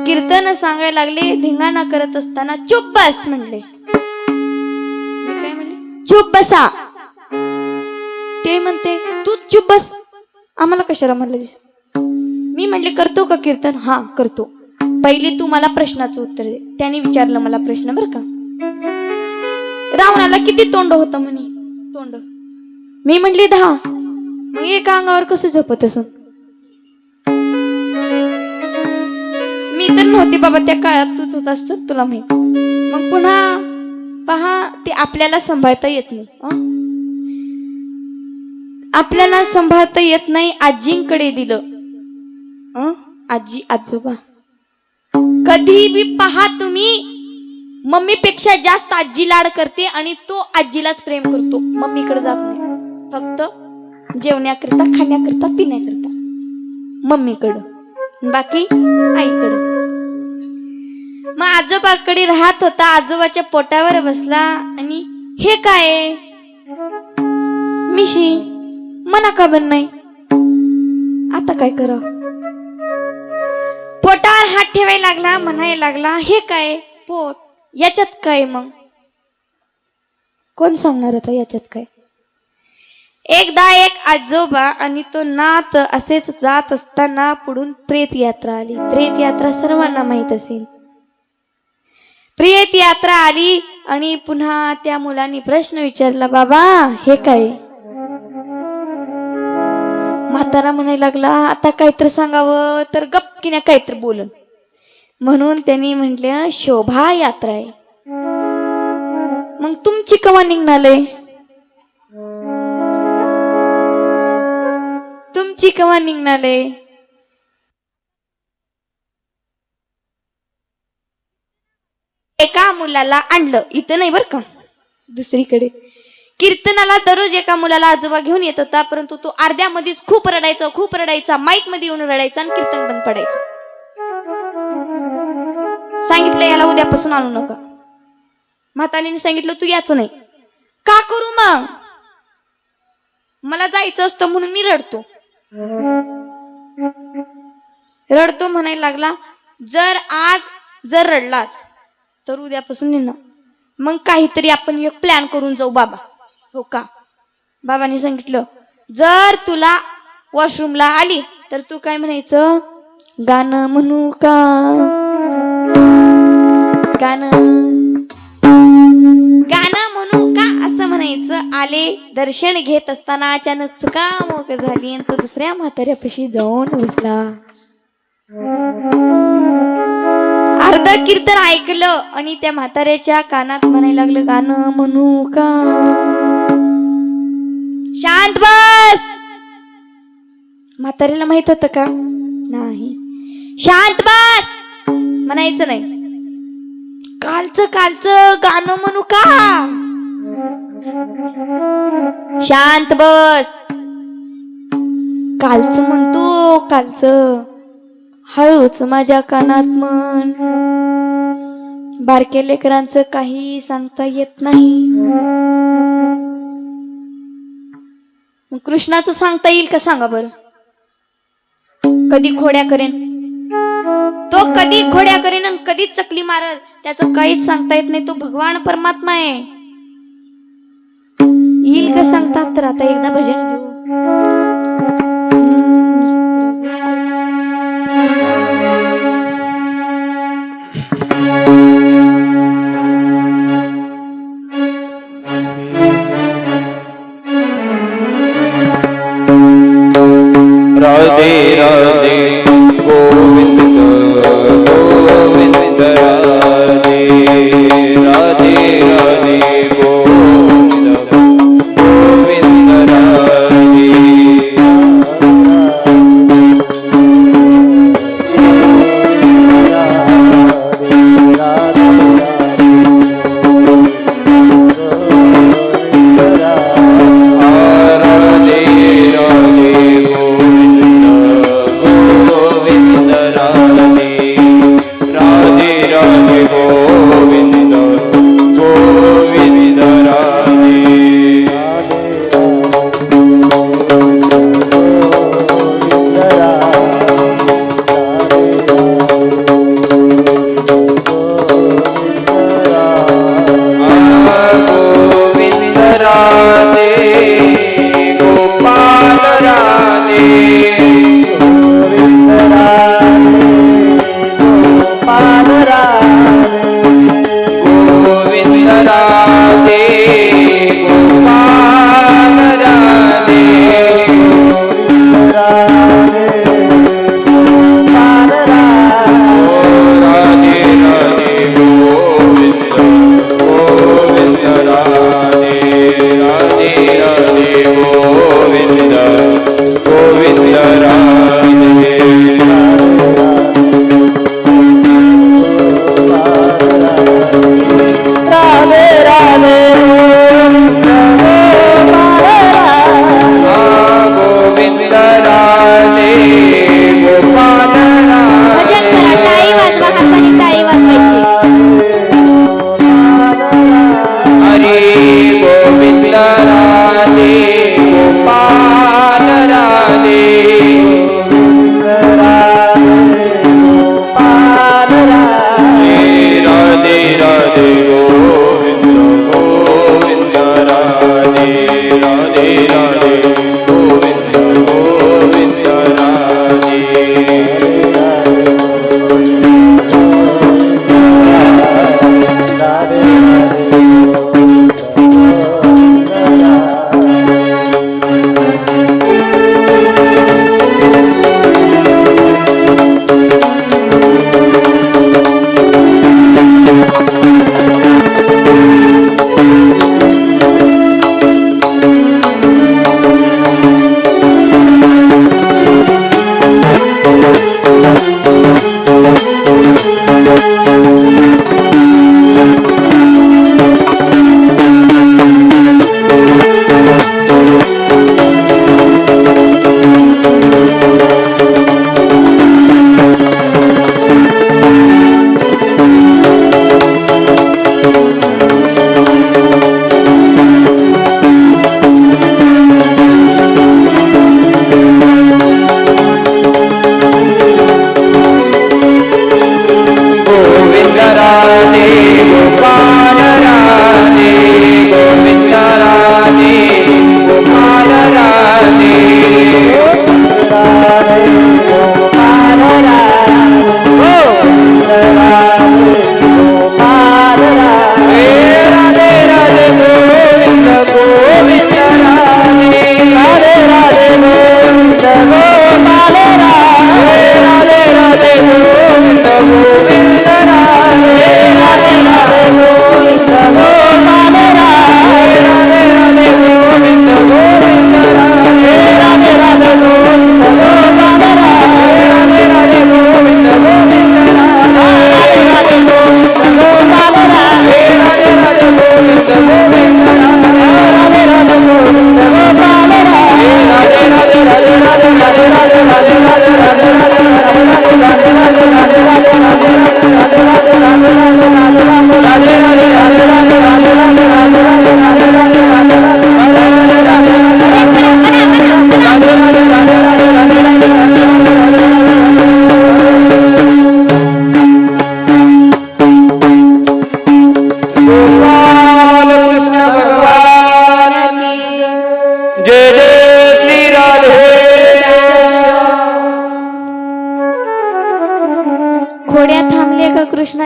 कीर्तन सांगायला लागले. धिंगाणा करत असताना चुप बस म्हणले. मी काय म्हणले? चुप बसा. ते म्हणते तू चुप बस. आम्हाला कशाला म्हणलं? मी म्हणले करतो का कीर्तन? हा करतो. पहिले तू मला प्रश्नाचं उत्तर दे. त्याने विचारलं मला प्रश्न बर का. रावणाला किती तोंड होतं म्हणे? तोंड. मी म्हणले 10. मग एका अंगावर कसं झोपत असं? मी तर नव्हते बाबा त्या काळात, तूच होत असत, तुला माहित. मग पुन्हा पहा, ते आपल्याला सांभाळता येत नाही. आपल्याला सांभाळता येत नाही. आजींकडे दिलं. आजी आजोबा कधी बी पहा तुम्ही, मम्मीपेक्षा जास्त आजी लाड करते आणि तो आजीलाच प्रेम करतो, मम्मीकडे जात नाही. फक्त जेवण्याकरता, खाण्याकरता, पिण्याकरता मम्मीकडं, बाकी आईकडं. मग आजोबाकडे राहत होता. आजोबाच्या पोटावर बसला आणि हे काय मिशी मना का बन नाही. आता काय करा. पोटावर हात ठेवायला लागला, म्हणायला लागला हे काय पोट, याच्यात काय. मग कोण सांगणार आता याच्यात काय. एकदा एक आजोबा आणि तो नात असेच जात असताना पुढून प्रेत यात्रा आली. प्रेत यात्रा सर्वांना माहित असेल. प्रेत यात्रा आली आणि पुन्हा त्या मुलांनी प्रश्न विचारला, बाबा हे काय. म्हातारा म्हणायला लागला आता काहीतरी सांगावं तर गपकीने काहीतरी बोलन. म्हणून त्यांनी म्हटलं शोभा यात्रा आहे. मग तुमची कवा निघणाले, तुमची कवा निघणाले. एका मुलाला आणलं, इथं नाही बर का, दुसरीकडे. कीर्तनाला दररोज एका मुलाला आजोबा घेऊन येत होता, परंतु तो अर्ध्यामध्येच खूप रडायचा, माईक मध्ये येऊन रडायचा आणि कीर्तन बंद पडायचं. सांगितलं याला उद्यापासून आणू नका. म्हातारीने सांगितलं तू याच नाही. का करू मग, मला जायचं असतं म्हणून मी रडतो. म्हणायला लागला जर रडलास तर उद्यापासून नेणार. मग काहीतरी आपण एक प्लॅन करून जाऊ बाबा. हो का. बाबांनी सांगितलं जर तुला वॉशरूमला आली तर तू काय म्हणायचं, गाणं म्हणू का, गाणं म्हणू का असं म्हणायचं. आले दर्शन घेत असताना अचानक चुकामोक झाली आणि तो दुसऱ्या म्हाताऱ्यापाशी जाऊन बसला. अर्ध कीर्तन ऐकलं आणि त्या म्हाताऱ्याच्या कानात म्हणायला लागलं गाणं म्हणू का. शांत बस. म्हाताऱ्याला माहित होतं का नाही. शांत बस म्हणायचं नाही. कालचं गाणं म्हणू का. शांत बस. कालचं म्हणतो कालचं. हळूच माझ्या कानात म्हण. बारक्या लेकरांचं काही सांगता येत नाही. मग कृष्णाचं सांगता येईल का सांगा बरं. कधी खोड्या करेन तो, कधी खोड्या करेन आणि कधी चकली मारल, त्याचं काहीच सांगता येत नाही. तो भगवान परमात्मा आहे. येईल का सांगतात. तर आता एकदा भजन घेऊ. राधे राधे गोविंद गोविंद राधे राधे राधे गोविंद गोविंद राधे. राधे राधे गोविंद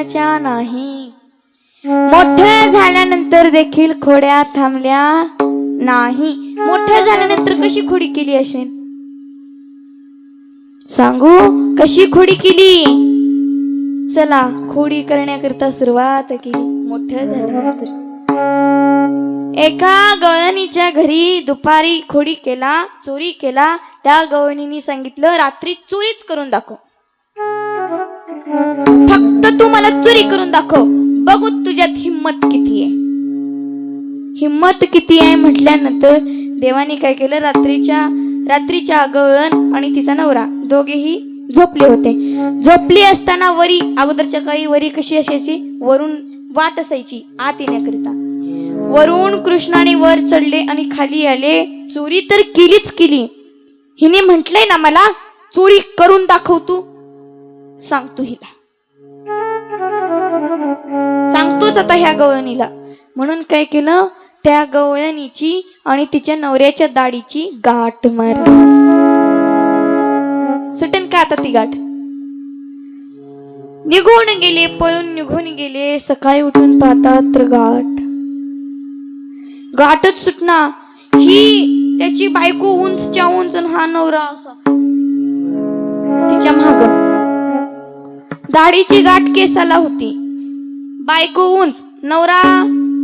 थांबायच्या नाही. मोठ्या झाल्यानंतर देखील खोड्या थांबल्या नाही. मोठ्या झाल्यानंतर कशी खोडी केली असेल सांगू? कशी खोडी केली? चला खोडी करण्याकरता सुरुवात केली. मोठ्या झाल्यानंतर एका गवळणीच्या घरी दुपारी खोडी केला, चोरी केला. त्या गवळणीने सांगितलं रात्री चोरीच करून दाखव, फक्त तू मला चोरी करून दाखव, बघू तुझ्यात हिम्मत किती आहे. हिम्मत किती आहे म्हटल्यानंतर देवाने काय केलं, रात्रीच्या गवळण आणि तिचा नवरा दोघेही झोपले होते. झोपली असताना वरी, अगोदरच्या काही वरी कशी असायची, वरून वाट असायची आत येण्याकरिता. वरून कृष्णाने वर चढले आणि खाली आले. चोरी तर केलीच केली. हिने म्हटलंय ना मला चोरी करून दाखव, तू सांगतो हिला, सांगतोच आता ह्या गवळणीला. म्हणून काय केलं, त्या गवळणीची आणि तिच्या नवऱ्याच्या दाढीची गाठ मारली. सुटेन का आता ती गाठ? निघून गेले, पळून निघून गेले. सकाळी उठून पाहतात तर गाठच सुटना. ही त्याची बायको उंचच्या उंच, हा नवरा असा तिच्या माग. दाढीची गाठ केसाला होती, बायको उंच, नवरा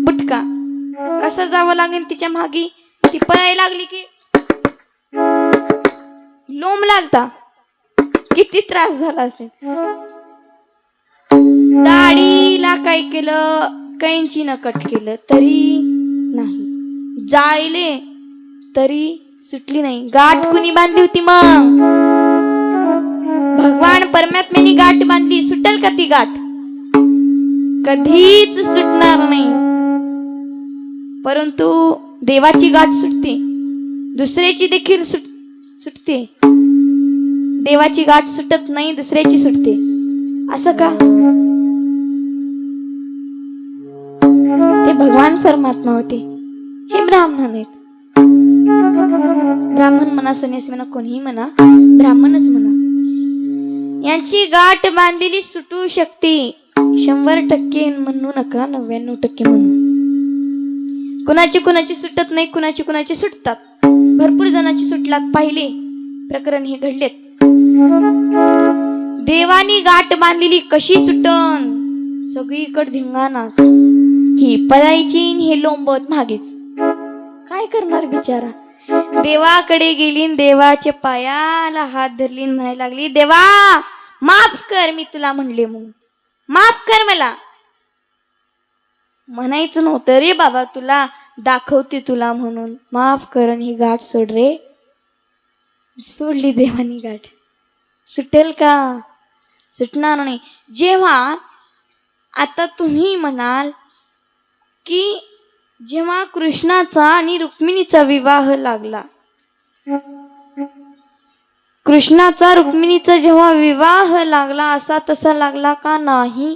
बुटका. कसं जावं लागेल तिच्या मागे? ती पळायला लागली की लोंब लागता, किती त्रास झाला असेल. दाढीला काय केलं, कैंचीनं कट केलं तरी नाही, जाळले तरी सुटली नाही. गाठ कुणी बांधली होती मग? भगवान परमात्म्याने गाठ बांधली. सुटेल का ती गाठ? कधीच सुटणार नाही. परंतु देवाची गाठ सुटते, दुसऱ्याची देखील सुटते. देवाची गाठ सुटत नाही, दुसऱ्याची सुटते. असं का? ते भगवान परमात्मा होते, हे ब्राह्मण आहेत. ब्राह्मण म्हणा, संन्यासी म्हणा, कोणीही म्हणा, ब्राह्मणच म्हणा. यांची गाठ बांधलेली सुटू शकते. 100% म्हणू नका, 99% म्हणू. कुणाची सुटत नाही, कुणाची सुटतात. भरपूर जणांची सुटलात, पाहिले प्रकरण हे घडलेत. देवानी गाठ बांधलेली कशी सुटन? सगळीकडे धिंगाणाच. ही पळायची, हे लोंबत मागेच. काय करणार बिचारा? देवाकडे गेली, देवाच्या पायाला हात धरली, म्हणायला लागली, देवा माफ कर, मी तुला म्हणले म्हणून, माफ कर मला. म्हणायचं नव्हतं रे बाबा, तुला दाखवते तुला म्हणून, माफ कर आणि ही गाठ सोड रे. सोडली देवानी गाठ. सुटेल का? सुटणार नाही. जेव्हा आता तुम्ही म्हणाल की जेव्हा कृष्णाचा आणि रुक्मिणीचा विवाह लागला, कृष्णाचा रुक्मिणीचा जेव्हा विवाह लागला, असा तसा लागला का? नाही.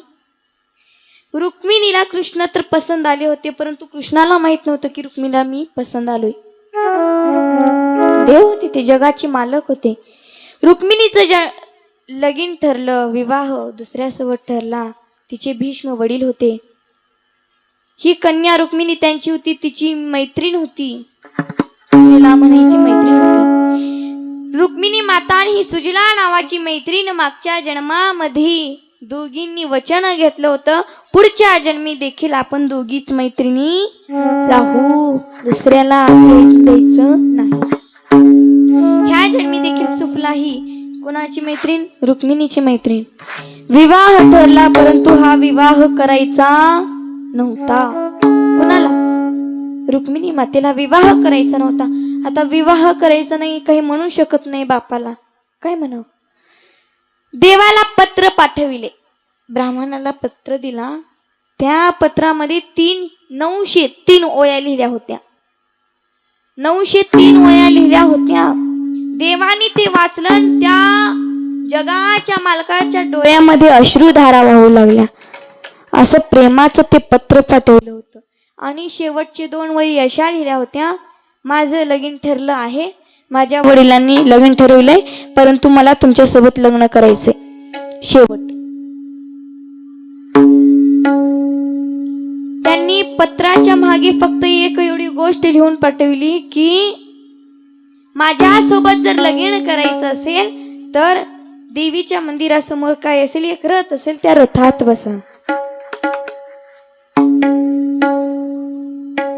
रुक्मिणीला कृष्ण तर पसंत आले होते, परंतु कृष्णाला माहित नव्हतं की रुक्मिणीला मी पसंत आलोय. देव होते, ते जगाचे मालक होते. रुक्मिणीचं लगीन ठरलं, विवाह दुसऱ्यासोबत ठरला. तिचे भीष्म वडील होते. ही कन्या रुक्मिणी त्यांची होती, तिची मैत्रीण होती, सुजला म्हणायची मैत्रीण होती. रुक्मिणी माता आणि ही सुजला नावाची मैत्रीण मागच्या जन्मामध्ये दोघींनी वचन घेतलं होतं, पुढच्या जन्मी देखील आपण दोघीच मैत्रिणी राहू, दुसऱ्याला द्यायचं नाही. ह्या जन्मी देखील सुफला ही कोणाची मैत्रीण? रुक्मिणीची मैत्रीण. विवाह ठरला, परंतु हा विवाह करायचा नव्हता. कोणाला? रुक्मिणी मातेला विवाह करायचा नव्हता. आता विवाह करायचा नाही, काही म्हणू शकत नाही बापाला, काय म्हणावं? देवाला पत्र पाठविले, ब्राह्मणाला पत्र दिला. त्या पत्रामध्ये 903 ओळ्या लिहिल्या होत्या. 903 ओळ्या लिहिल्या होत्या. देवाने ते वाचलं, त्या जगाच्या मालकाच्या डोळ्यामध्ये अश्रुधारा वाहू लागल्या. असं प्रेमाचं ते पत्र पाठवलं होतं. आणि शेवटचे 2 ओळी अशा लिहिल्या होत्या, माझं लगीन ठरलं आहे, माझ्या वडिलांनी लग्न ठरवलंय, परंतु मला तुमच्यासोबत लग्न करायचंय. शेवट पत्राच्या मागे फक्त एक एवढी गोष्ट लिहून पाठवली की माझ्या सोबत जर लगीन करायचं असेल तर देवीच्या मंदिरासमोर काय असेल, एक रथ असेल, त्या रथात बसा.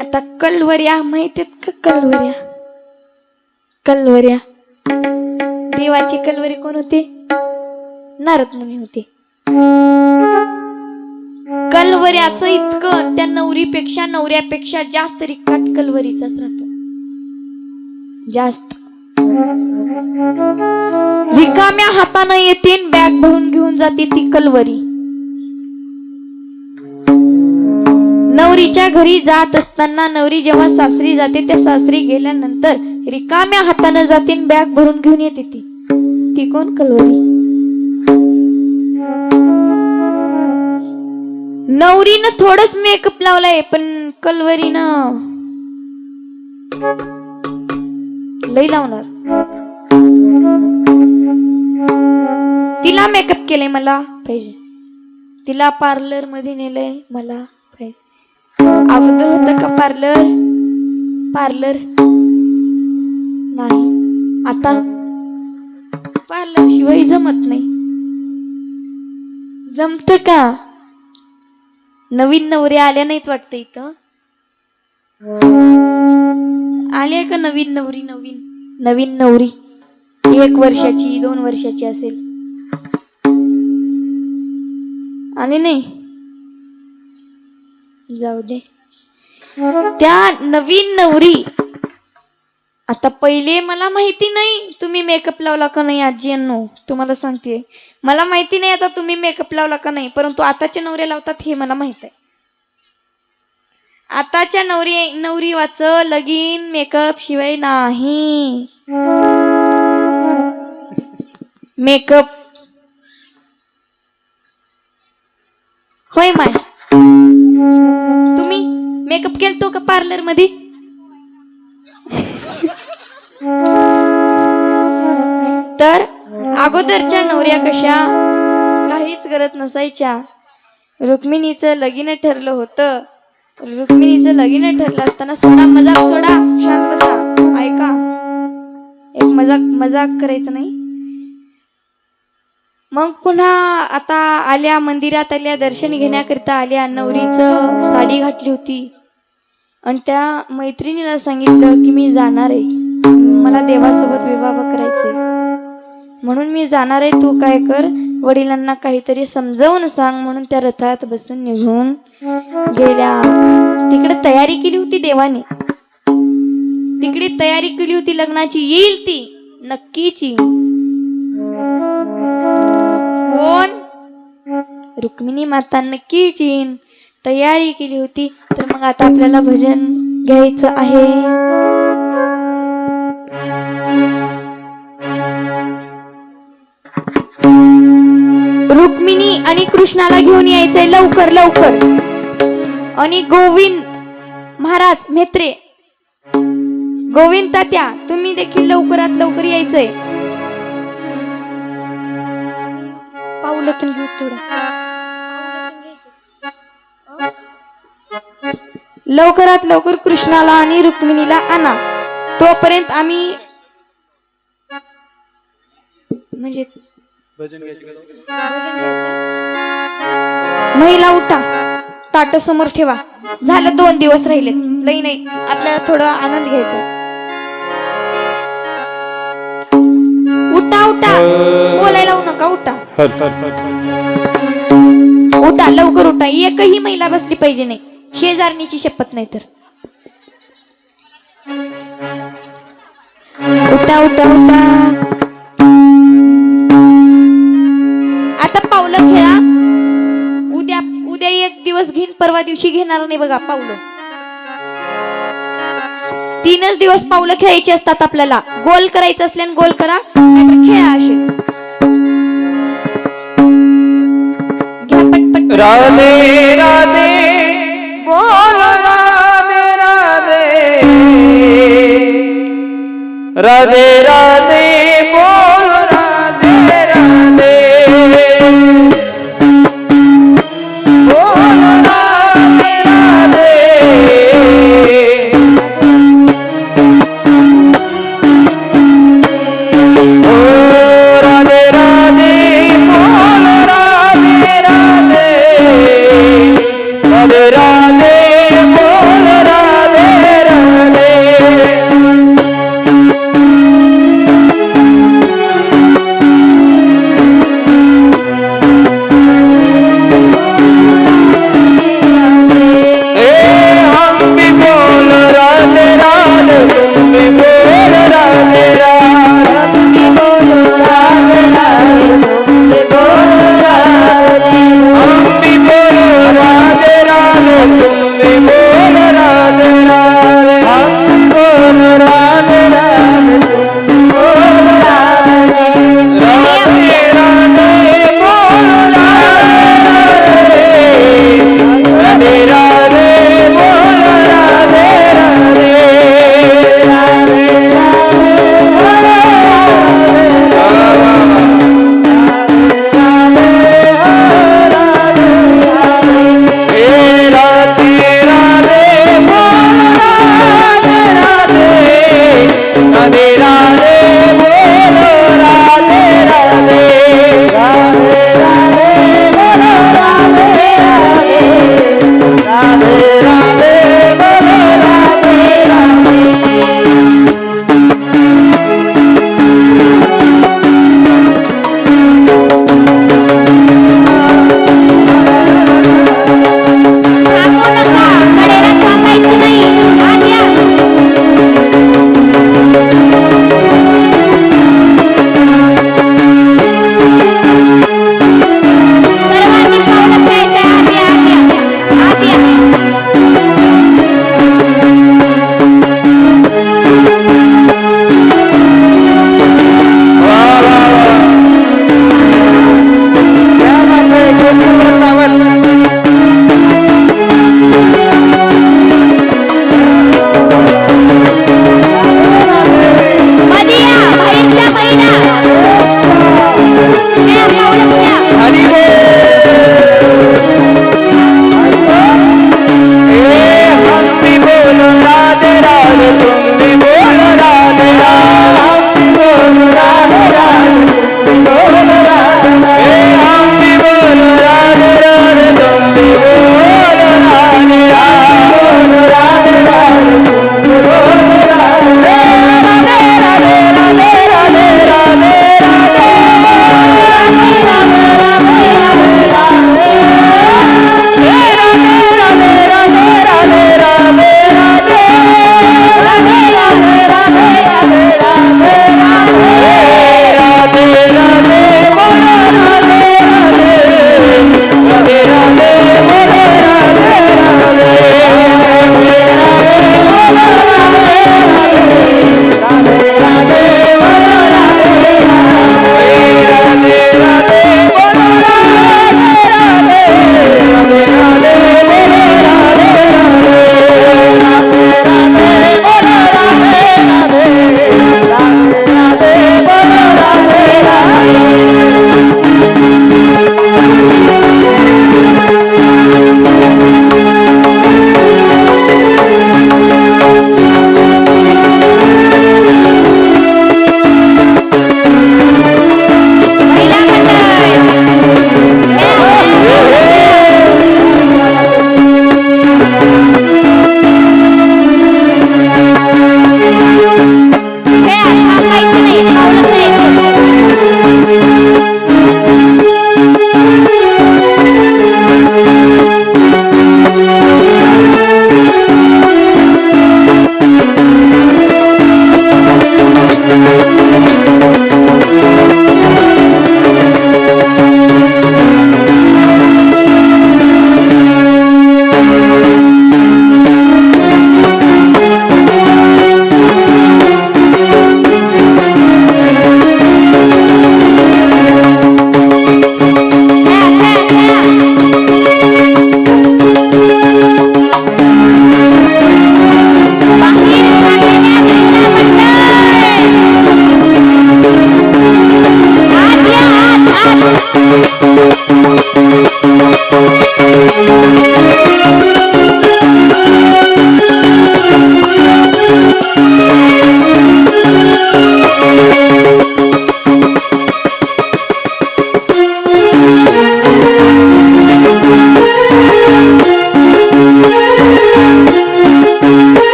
आता कलवऱ्या माहितीत का? कलवऱ्या, कलवऱ्या देवाची कलवरी कोण होते? नारद मुनी होते. कलवऱ्याचं इतकं त्या नवऱ्यापेक्षा जास्त रिकाट कलवरीचाच राहतो. जास्त रिकाम्या हातानं येते, बॅग भरून घेऊन जाते ती कलवरी. नवरीच्या घरी जात असताना नवरी जेव्हा सासरी जाते, त्या सासरी गेल्यानंतर रिकाम्या हातानं जाते, बॅग भरून घेऊन येते ती कोण? कलवरी. नवरीनं थोडंच मेकअप लावलाय, पण कलवरीनं लई लावणार. तिला मेकअप केलंय, मला पाहिजे. तिला पार्लर मध्ये नेलंय, मला पाहिजे. अगोदर होतं का पार्लर? पार्लर नाही. आता पार्लर शिवाय जमत नाही. जमत का? नवीन नवऱ्या आल्या नाहीत वाटतं इथं. आल्या का नवीन नवरी? नवीन नवरी 1 वर्षाची 2 वर्षाची असेल, आले नाही. जाऊ दे. त्या नवीन नवरी आता पहिले मला माहिती नाही तुम्ही मेकअप लावला का नाही. आजींनो तुम्हाला सांगते, मला माहिती नाही आता तुम्ही मेकअप लावला का नाही, परंतु आताच्या नवऱ्या लावतात हे मला माहित आहे. आताच्या नवरी वाच लगीन मेकअप शिवाय नाही. मेकअप होय माय. तुम्ही मेकअप केलतो का पार्लर मध्ये? तर अगोदरच्या नवऱ्या कशा काहीच करत नसायच्या. रुक्मिणीचं लगीन ठरलं होतं. रुक्मिणीचं लगीन ठरलं असताना, सोडा मजाक, सोडा शांत बसा, ऐका. एक मजाक करायचं नाही. मग पुन्हा आता आल्या, मंदिरात आल्या, दर्शन घेण्याकरिता आल्या. नवरीचं साडी घातली होती आणि त्या मैत्रिणीला सांगितलं की मी जाणार आहे, मला देवासोबत विवाह करायचे, म्हणून मी जाणार आहे. तू काय कर, वडिलांना काहीतरी समजावून सांग. म्हणून त्या रथात बसून निघून गेल्या. तिकडे तयारी केली होती देवाने, तिकडे तयारी केली होती लग्नाची. येईल ती नक्कीची. कोण? रुक्मिणी माता नक्कीच येईन. तयारी केली होती. तर मग आता आपल्याला भजन घ्यायचं आहे. रुक्मिणी आणि कृष्णाला घेऊन यायचंय लवकर लवकर. आणि गोविंद महाराज म्हेत्रे, गोविंद तात्या, तुम्ही देखील लवकरात लवकर यायचंय. पाऊलतून घेऊ थोडं. लवकरात लवकर कृष्णाला आणि रुक्मिणीला आणा. तोपर्यंत आम्ही म्हणजे महिला उठा, ताट समोर ठेवा. झालं 2 दिवस राहिले, लई नाही, आपल्याला थोडा आनंद घ्यायचा. उठा उठा, बोलायला लावू नका, उठा उठा, लवकर उठा. एकही महिला बसली पाहिजे नाही, शेजारणीची शपथ नाही तर. उठा उठा उठा. आता पावलं खेळा. उद्या 1 दिवस घेईन, परवा दिवशी घेणार नाही बघा पावलं. 3च दिवस पावलं खेळायची असतात आपल्याला. गोल करायचं असल्याने गोल करा, नाहीतर खेळा असेच. घ्या पटपट. राधे राधे बोल, राधे राधे, राधे राधे बोल, राधे राधे बोल, राधे राधे.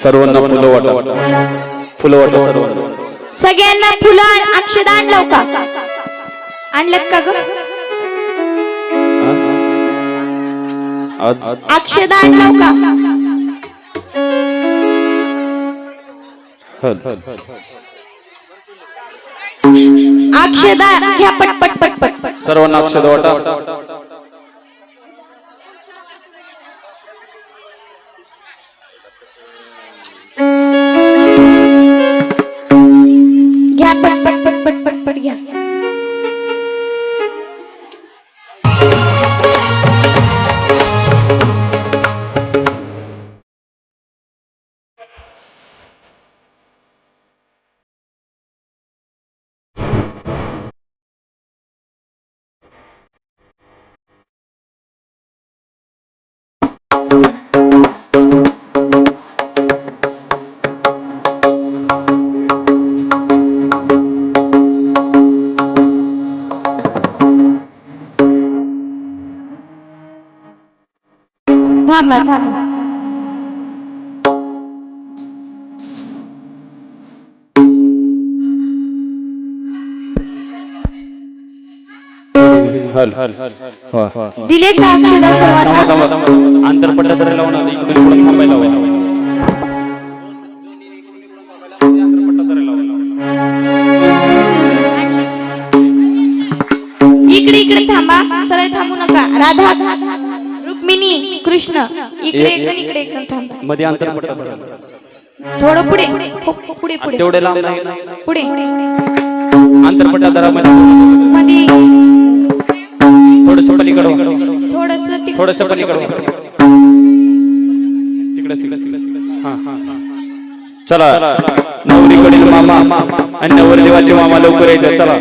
सर्वांना फुलं वाटा फुलं वाटा सर्वांना. सगळ्यांना फुलं अक्षदा आणलं का? आणलं का ग? आज अक्षदा आणलं का? अक्षदा घ्या पटपट पटपट. सर्वांना अक्षदा वाटा. घ्या पटपट पटपट पटपट घ्या. थांबा थांबा. दिले का अक्षदा सर्वांना? आंतरपट्टा तरी लावून इकडून पुढे थांबायला हवं. इकडे इकडे थांबा, सरळ थांबू नका. राधा रुक्मिणी कृष्ण इकडे एक जण इकडे एक जण थांबा. मध्ये आंतरपट्टा थोडं पुढे पुढे पुढे तेवढे लांब नाही. पुढे आंतरपट्टा दरामध्ये मध्ये थोडस पलीकडे थोडस पलीकडे तिकडे तिकडे चला. नवरीकडील मामा आणि नवरदेवाचे मामा लवकर यायचे. चला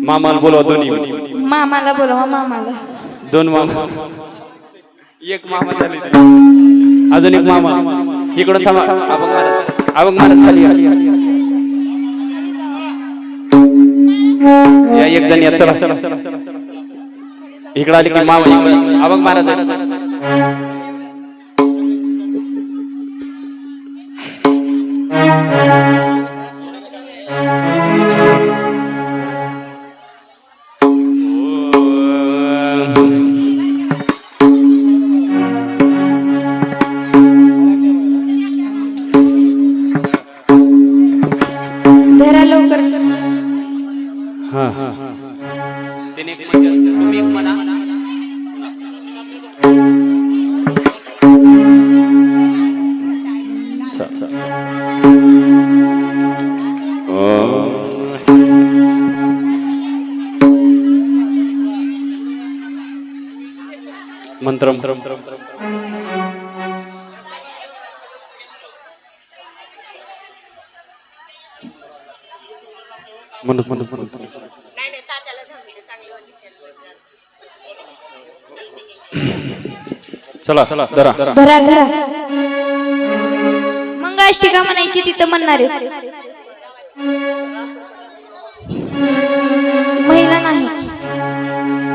मामाला बोलवा. दोन्ही मामाला बोलवा. मामाला दोन मामा. एक मामा झाले. अजून एक मामा इकडून थांबा. अभंग महाराज खाली या. एक जण या. चला इकडे आले की मामा अभंग महाराज. धरा लवकर. तुम्ही एक म्हणा. मंत्र चला धरा. धरा धरा. मंगळाष्टिका म्हणायची तिथं म्हणणार आहे. महिला नाही.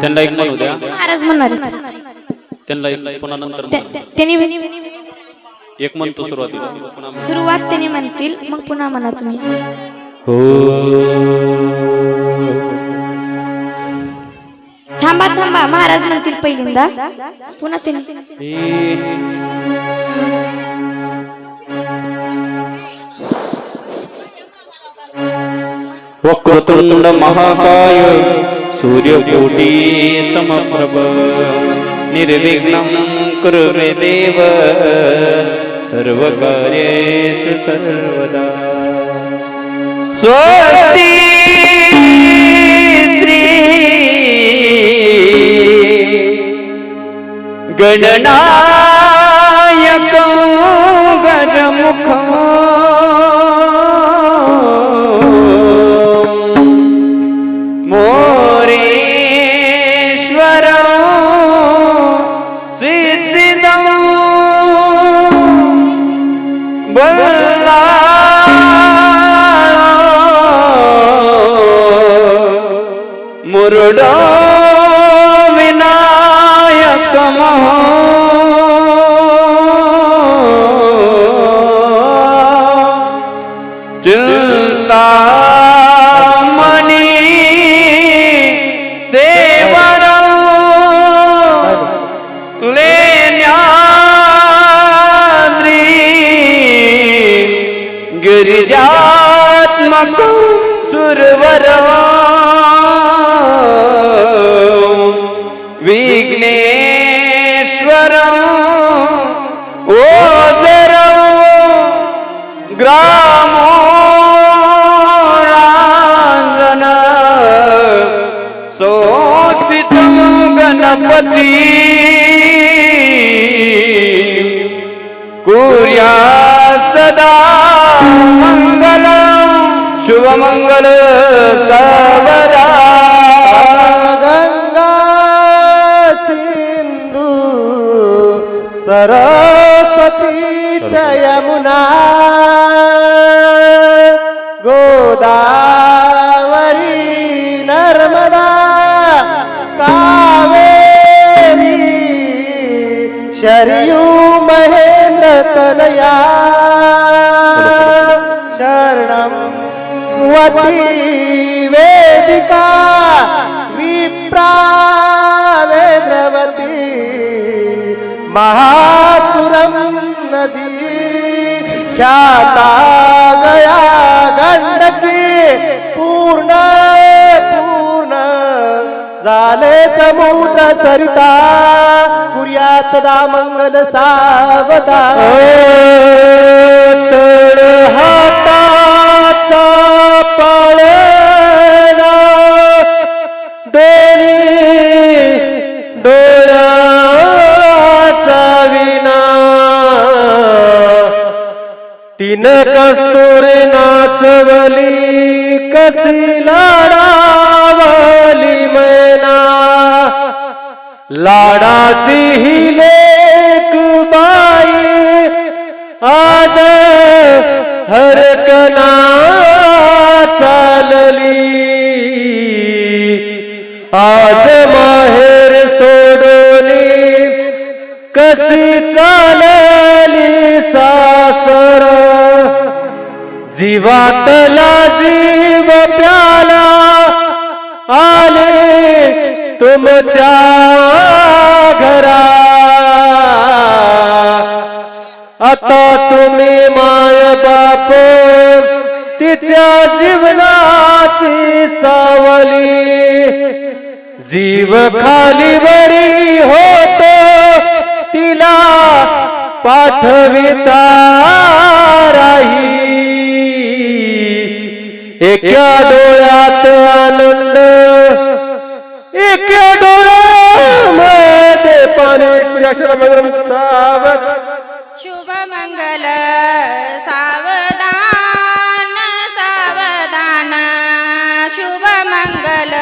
त्यांना एक म्हणू द्या. महाराज म्हणणार आहेत. त्यांना एक पुन्हा नंतर त्यांनी एक म्हणतो सुरुवातीला. सुरुवात त्यांनी म्हणतील मग पुन्हा म्हणा तुम्ही. हो थांबा थांबा. महाराज म्हणतील पहिल्यांदा पुन्हा त्यांनी. वक्रतुंड महाकाय सूर्यकोटी समप्रभ निर्विघ्नं कुरु मे देव सर्वकार्येषु सर्वदा. स्वस्ति श्री गणनायकं गजमुखं मोरेश्वरं सिद्धिदं मुरुडो विनायक महो चिंतामणी देवर लेण्याद्री गिरिजात्मक सुरवर विघ्नेश्वर ओझर ग्रामोरांजन सोस्थित गणपती कुर्या सदा मंगल शुभमंगल सर्वदा गंगा सिंधू सरस्वती च यमुना गोदावरी नर्मदा कावेरी शरयू महेंद्र तनया शरणं वती वेदिका विप्रा वेद्रवती महासुरं नदी ख्याता गया गंडकी पूर्ण पूर्ण झाले समुद्र सरिता कुर्यात सदा मंगल सावदा तळ हाताचा पाळणा डोळ्याचा विना तीन कस्तुरी नाचवली कसी लाडावली मैना लाडाची ही लेक बाई आज हरकना चालली आज माहेर सोडली कशी चालली सासर जीवातला जीव प्याला आले तुमच्या घरा आता तुम्ही माय बाप तिच्या जीवनाची सावली जीव खाली बरी होत तिला पाठविता राही एका डोळ्यात आनंद एका डोळ्यामध्ये पाणी सावध शुभ मंगल सावधान सावधान शुभ मंगल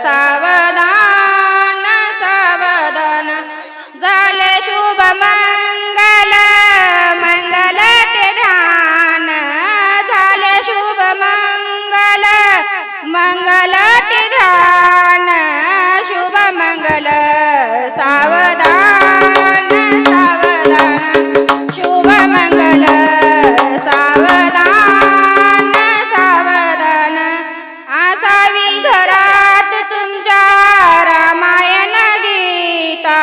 सावधान सावधान झाले शुभ मंगल मंगल ते ध्यान झाले शुभ मंगल मंगल ते ध्यान शुभ मंगल सावधान सावधान शुभ मंगल सावधान सावधान असावी घरात तुमच्या रामायण गीता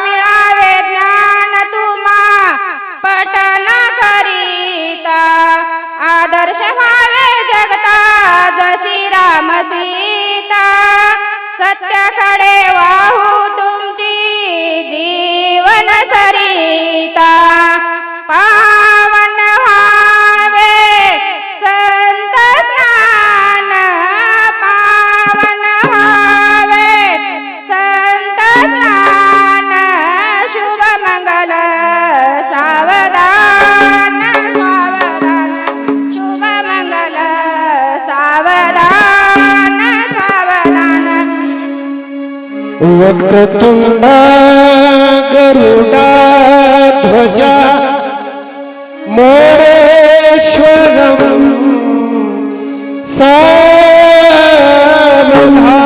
मिळावे ज्ञान तुम्हा पठन करीता आदर्श व्हावे जगता जशी राम सीता सत्याकडे वाहू तुमची जीवन सरिता पावन व्हावे संत स्नान पावन व्हावे संत स्नान शुभ मंगल सावधान सावधान शुभ मंगल सावधान सावधान वक्रतुंड गरुडा ध्वजा मोरेश्वरम सावधा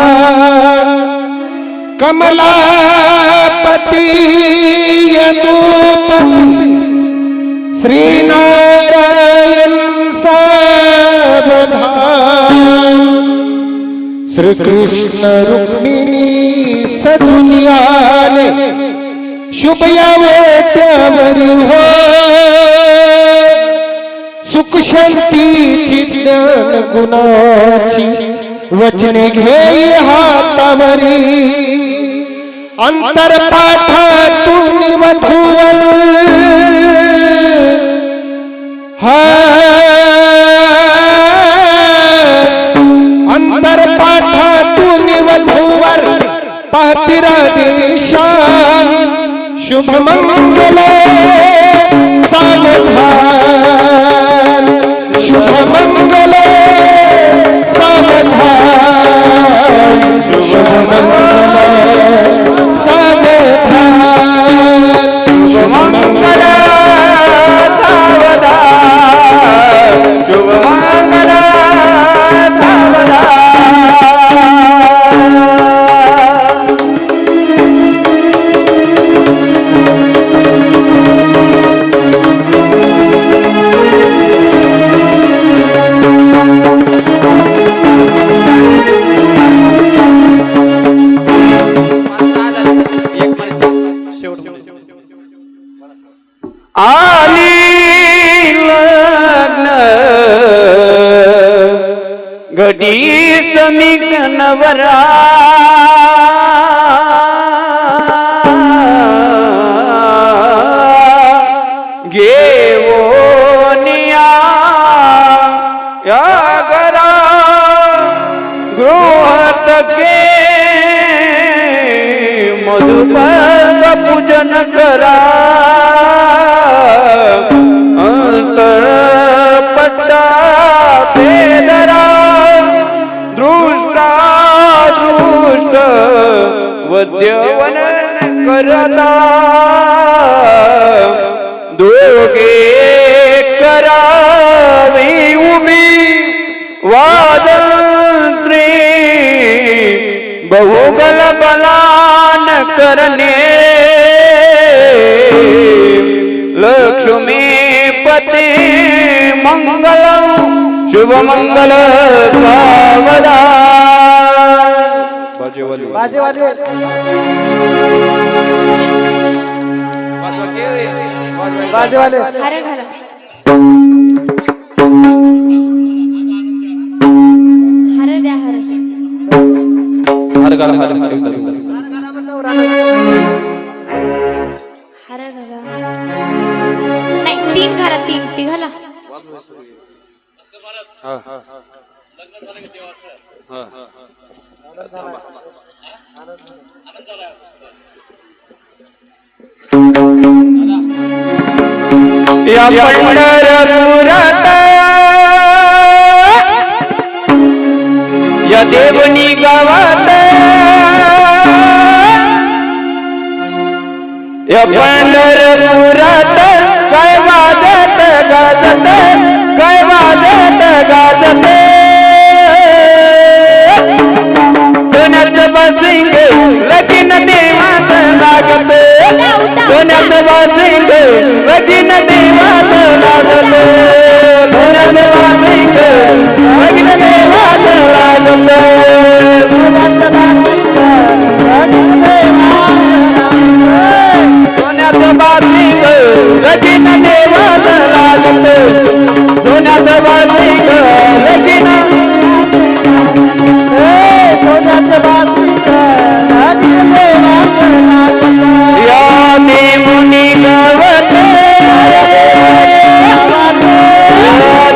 कमलापति यदुपति श्रीनारायण सावधा श्री कृष्ण रुक्मिणी सजून आले शुभ यावत्यावरी हो सुख शांतीची ज्ञान गुणाची वचने घेई हातावरी अंतर पाठातून वधूवर अंतर पाठातून वधूवर पातिरा दिशा शुभ मंगल सावधान शुभ मंगल सावधान शुभ मंगल सावधान शुभ मंगल सावधान शुभ मंगल सावधान आली लग्न घडी समीकनवरा घेवोनिया या घरा गृहतके मधुपर पूजन करा अंतरपट्टा पेदरा दृष्टा दृष्ट वद्यवनन करता दोघे करावी उभी वादंत्री बहुगल बलान करणे लक्ष्मी पती मंगल शुभ मंगल सावधान बाजे वाले बाजे वाले हार घाला हार द्या हार हर घर हर हार घाला नाही तीन घाला तीन ती घाला या पंढरपुरात या देवनी गावात या पंढरपुरात काय वाजत गाजत काय वाजत गाजत सोन्यात बसिंग लगीन देवात लागत सोन्यात बसिंग लगीन देवात लागत सोन्यात बसिंग लगीन देवात लागत सोन्यात बसिंग लगीन देवात लागत सोन्यात बसिंग लगीन या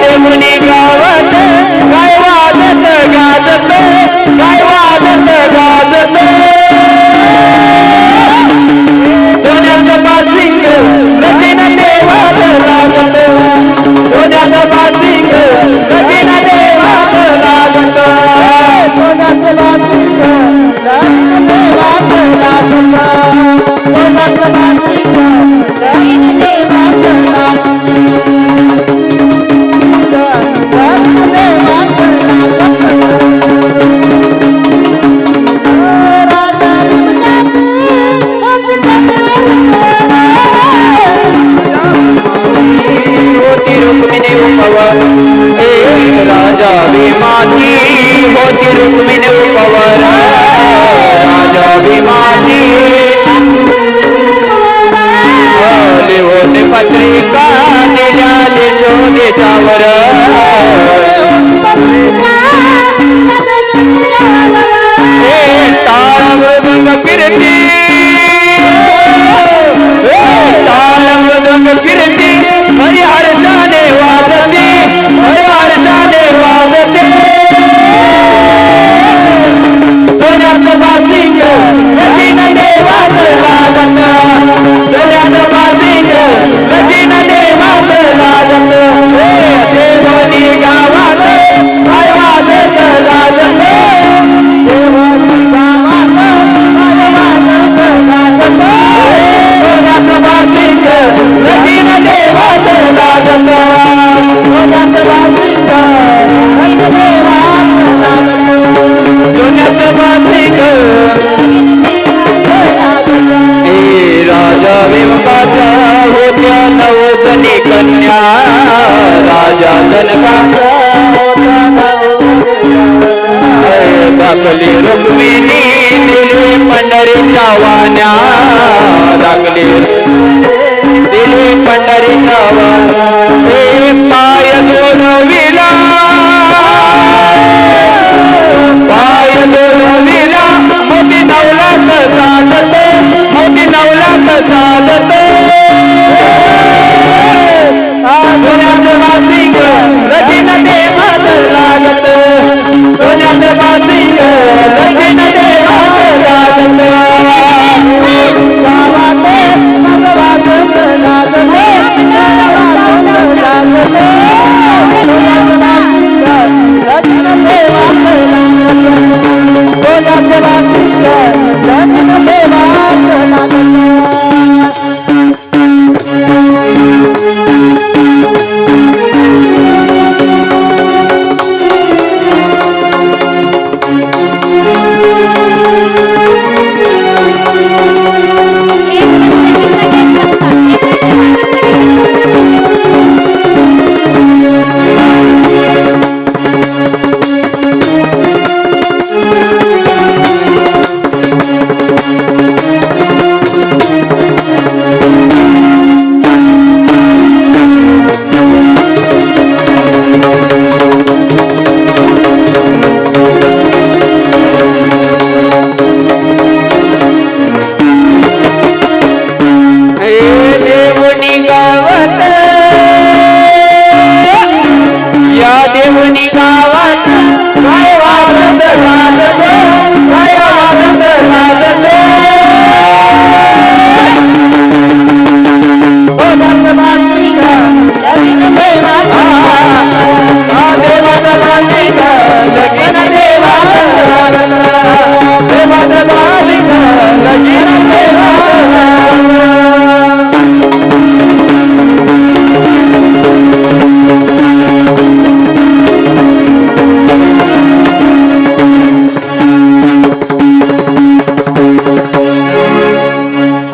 देवनी गावात काय वाजत गाजत काय वाजत गाजत सोन्यात बासिंग लगीन देवात लागत सोन्यात बासिंग लगीन देवात लागत सोन्यात बासिंग लगीन देवात लागत सोन्यात बासिंग लगीन देवात राजा वे माती हो होती रुक्मिणी उपवर राजा भीमाची होते पत्रिका दिल्या देशावर टाळ मृदंग कीर्ती टाळ मृदंग कीर्ती हरिहर्षाने वाजते हरिहर्षाने वाजते सोन्याचं बासिंग रतीन देवाच लागत सोन्याचं बासिंग रतीन देवाच लागत देवनी गावात काय वाजत लागत देवनी गावात काय वाजत लागत सोन्याचं बासिंग रतीन देवाच लागत सोन्याचं बासिंग रतीन देवाच लागत सोन्याचं बासिंग राजा विमकाच्या होत्या नवजनी कन्या राजा जनकाचा दाखली रुक्मिणी दिली पंढरीच्या वाण्या दाखली दिली पंढरीच्या वाण्या पाय दोनविला पाय दोनविला मोठी नवलाच चालते मोठी नवलाच चालते सोन्याचं बासिंग रतीन देवाच लागत सोन्याचं बासिंग रतीन देवाच लागत गावाते भगवान लागत सोन्याचं बासिंग रतीन देवाच लागत सोन्याचं बासिंग रतीन देवाच लागत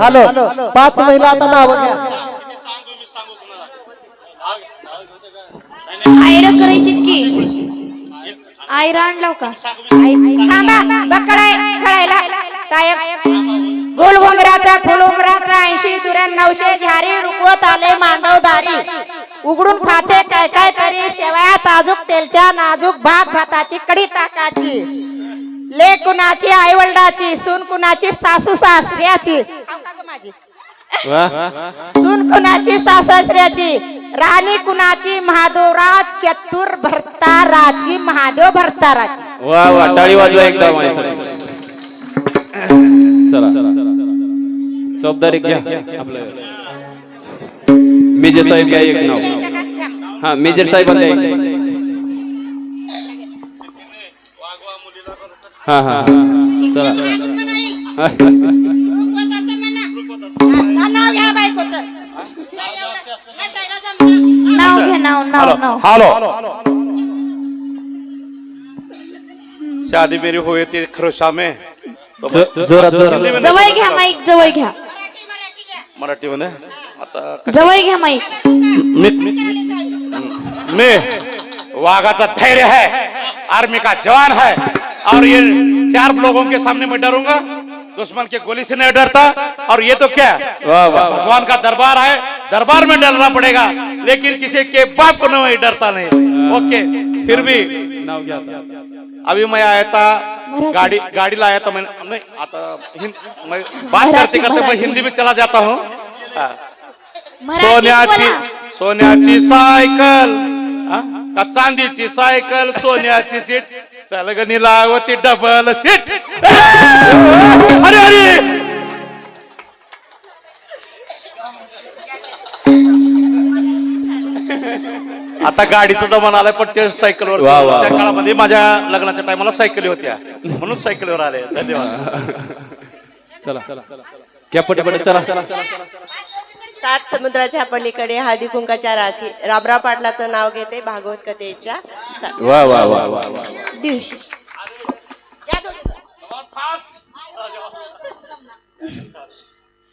हॅलो 5 महिला आता नाव घ्या आयरा करायची की आयरा आणलाव का थांबा बकडाय खेळायला टाइम गोल घोंगराचा फुल उमराचा 80 दुऱ्या 900 झारी रुकवत आले मांडवदारी उघडून खाते काय काय तरी शेवया ताजूक तेलच्या नाजूक भात भाताची कडी ताकाची ले कुणाची आईवडिलाची सून कुणाची सासू सासऱ्याची सून कुणाची सासू सासऱ्याची राणी कुणाची महादेवराज चतुर भरताराची महादेव भरताराची वा वा टाळी वाजवा एकदा माझ्यासाठी चला चौबदारी घ्या आपलं मेजर साहेब घ्या एक नाव हा मेजर साहेब हा हा चला नाव घ्या बायकोचं नाव घ्या नाव हेलो शादी मेरी हुई थी खरोशा में जोरात जोरात जवळ घ्या माईक जवळ घ्या मराठी मध्ये आता जवळ घ्या माईक मी वाघाचा धैर्य है आर्मी का जवान है और ये 4 लोगों के सामने मैं डरूंगा? दुश्मन के गोली से नहीं डरता। और ये तो क्या वाह वाह भगवान का दरबार है, दरबार में डरना पड़ेगा, लेकिन किसी के बाप को नहीं डरता नहीं। ओके, फिर भी नाव घ्या आता. अभी मैं आया था, गाड़ी लाया था मैं, नहीं आता मैं बात करते करते मैं हिंदी में चला जाता हूँ। सोन्याची सायकल का चांदीची सायकल, सोन्याची सीट, चलगणी लावती डबल सीट। अरे अरे आता गाडीचा जमाना आलाय, पण ते सायकलवर वा, वा, त्या वा. काळामध्ये माझ्या लग्नाच्या टायमाला सायकली होत्या, म्हणून सायकलीवर आले। धन्यवाद। चला घ्या पटापट चला चला. 7 समुद्राच्या पलीकडे हळदी कुंकाच्या राशी रामराव पाटलाचं नाव घेते भागवत कथेच्या वा वा वा वा वा. दिवशी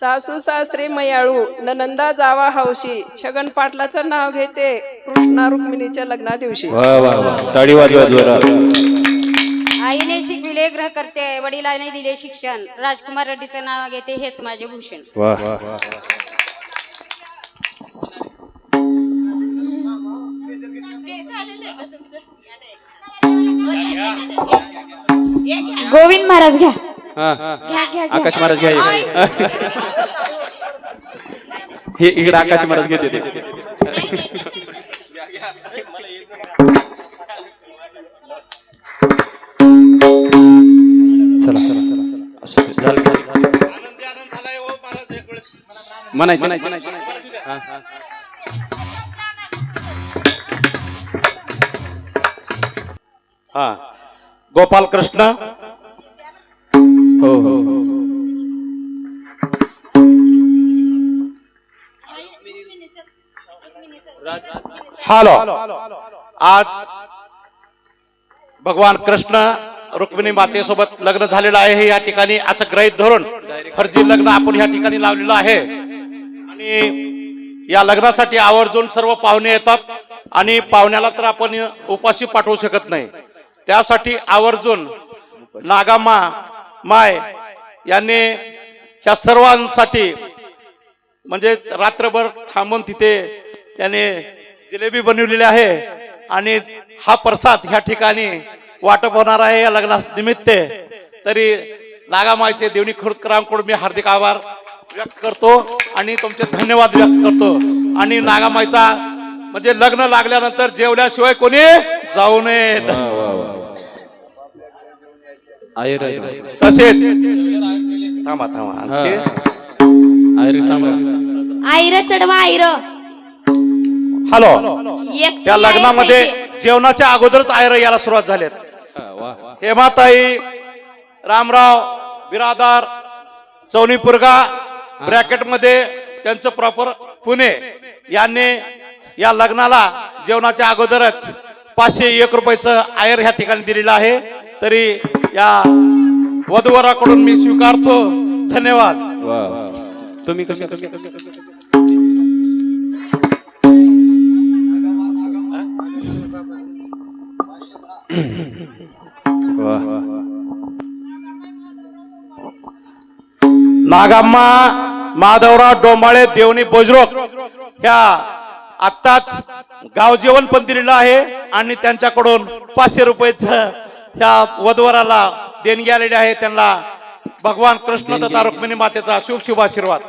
सासू सासरे मयाळू ननंदा जावा हौशी छगन पाटलाचं नाव घेते कृष्णा रुक्मिणीच्या लग्ना दिवशी. वा वा वा. टाळी वाजवा जोरात. आईने शिकविले ग्रह करते, वडिलांनी दिले शिक्षण, राजकुमार रेड्डीचं नाव घेते हेच माझे भूषण. वा. गोविंद महाराज घ्या. हा घ्या घ्या घ्या. आकाश महाराज घ्या. हे इकडे आकाश महाराज घेते ते. चला चला चला. असं ते झालं. आनंदी आनंद झालाय हो महाराज एक वेळेस। म्हणायचं नाही. हा. हा, गोपाल कृष्ण हो हो. हॅलो, आज भगवान कृष्ण रुक्मिणी मातेसोबत लग्न झालेलं आहे हे या ठिकाणी असं गृहीत धरून फर्जी लग्न आपण या ठिकाणी लावलेलं आहे। आणि या लग्नासाठी आवर्जून सर्व पाहुणे येतात आणि पाहुण्याला तर आपण उपाशी पाठवू शकत नाही, त्यासाठी आवर्जून नागामा माय यांनी ह्या सर्वांसाठी म्हणजे रात्रभर थांबून तिथे त्याने जिलेबी बनवलेली आहे आणि हा प्रसाद ह्या ठिकाणी वाटप होणार आहे या लग्नानिमित्त। तरी नागामाईचे देवणी खुर्दकरांकडून मी हार्दिक आभार व्यक्त करतो आणि तुमचे धन्यवाद व्यक्त करतो। आणि नागामाईचा म्हणजे लग्न लागल्यानंतर जेवल्याशिवाय कोणी जाऊ नये। तसेच थांबा आणखी आयर चढवा आयर. हॅलो, एक त्या लग्नामध्ये जेवणाच्या अगोदरच आयर यायला सुरुवात झालेत। हेमाताई रामराव बिरादार चौनीपुरगा ब्रॅकेट मध्ये त्यांचं प्रॉपर पुणे यांनी या लग्नाला जेवणाच्या अगोदरच 501 रुपयाचं आयर ह्या ठिकाणी दिलेलं आहे। तरी या वधूवराकडून मी स्वीकारतो। धन्यवाद। तुम्ही कसे नागाम्मा माधवराव डोंबाळे देवणी बोजरोक ह्या आत्ताच गाव जेवण पण दिलेलं आहे आणि त्यांच्याकडून 500 रुपयाचं ह्या वधूवराला देणगी आलेली आहे। त्यांना भगवान कृष्ण तथा रुक्मिणी मातेचा शुभ शुभ आशीर्वाद।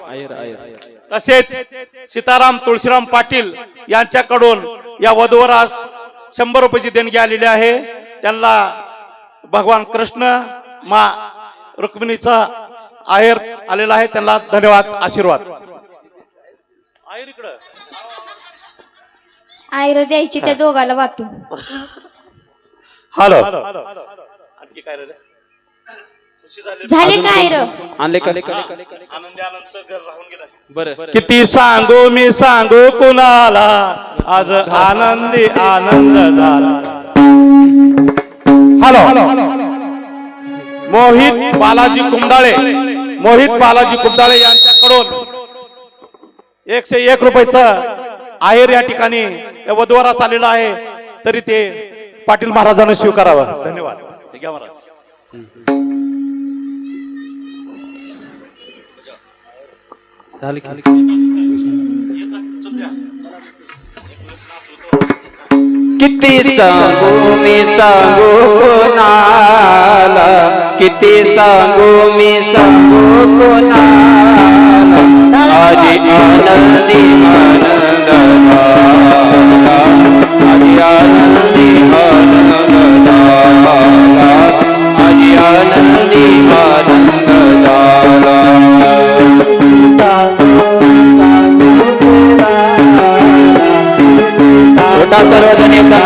तसेच सीताराम तुळशीराम पाटील यांच्याकडून या वधूवरास 100 रुपयाची देणगी आलेली आहे। त्यांना भगवान कृष्ण मा रुक्मिणीचा आहेर आलेला आहे, त्यांना धन्यवाद आशीर्वाद। आयर द्यायची त्या दोघाला वाटून. हॅलो, आणखी काय राहिलं? झाले का आयर? आणले का? आनंदी आनंदचं घर राहून गेलं। बरं किती सांगू मी सांगू कुणाला, आज आनंदी आनंद झाला। हॅलो, मोहित बालाजी कुंडाळे यांच्याकडून 101 रुपयाचं आहेर या ठिकाणी वधूवरास आलेलं आहे। तरी ते पाटील महाराजांना स्वीकारावं. धन्यवाद. घ्या महाराज. किती सांगू मी सांगू कोणाला, किती सांगू मी सांगू कोणाला, आजी आनंदी आनंद झाला, आजी आनंदी आनंद झाला, आजी आनंदी आनंद झाला. छोटा सर्वजण एकदा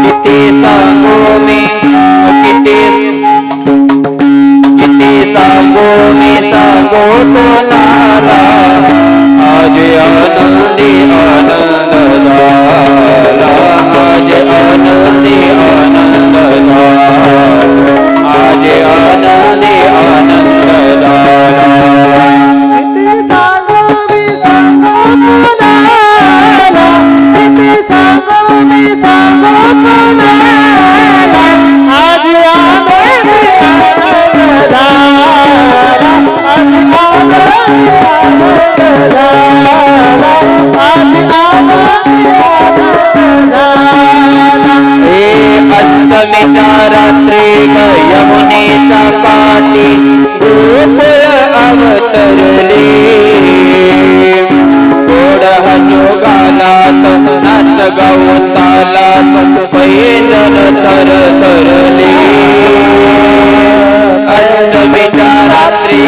किती सांगू मी किती सांगू मी सांगू कोणाला, आज आनंदी आनंद झाला, आज आनंदी आनंद झाला, आज आनंदी आनंद झाला. अष्टमीच्या रात्री यमुनेच्या काठी गोकुळ अवतरले, गोड हसू गालात नाच गाऊ तालात पैदल थर थरले. अष्टमीच्या रात्री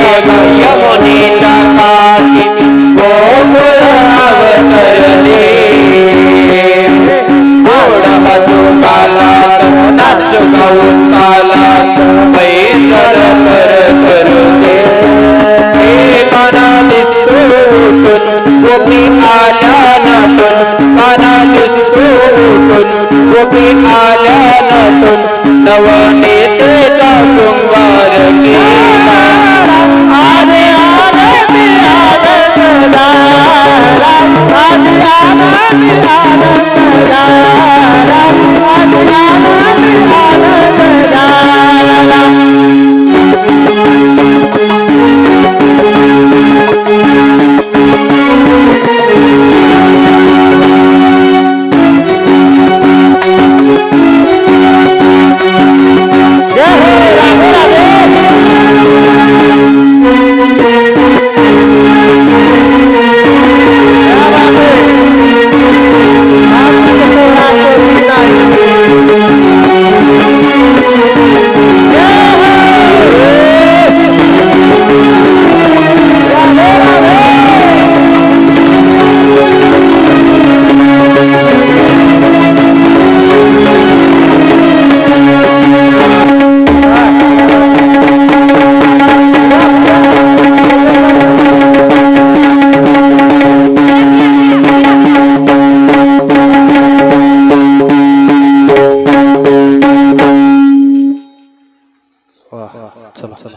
यमुनेच्या काठी गोकुळ अवतरले, गोड हसू गालात नाच गाऊ तालात पैदल थर थरले. काना दिसतून गोपी आल्या नटून, काना दिसतून गोपी आल्या नटून, नवनीतेचा शृंगार केला. आले आनंदी आनंद झाला, आले आनंदी आनंद झाला, आले आनंदी आनंद झाला.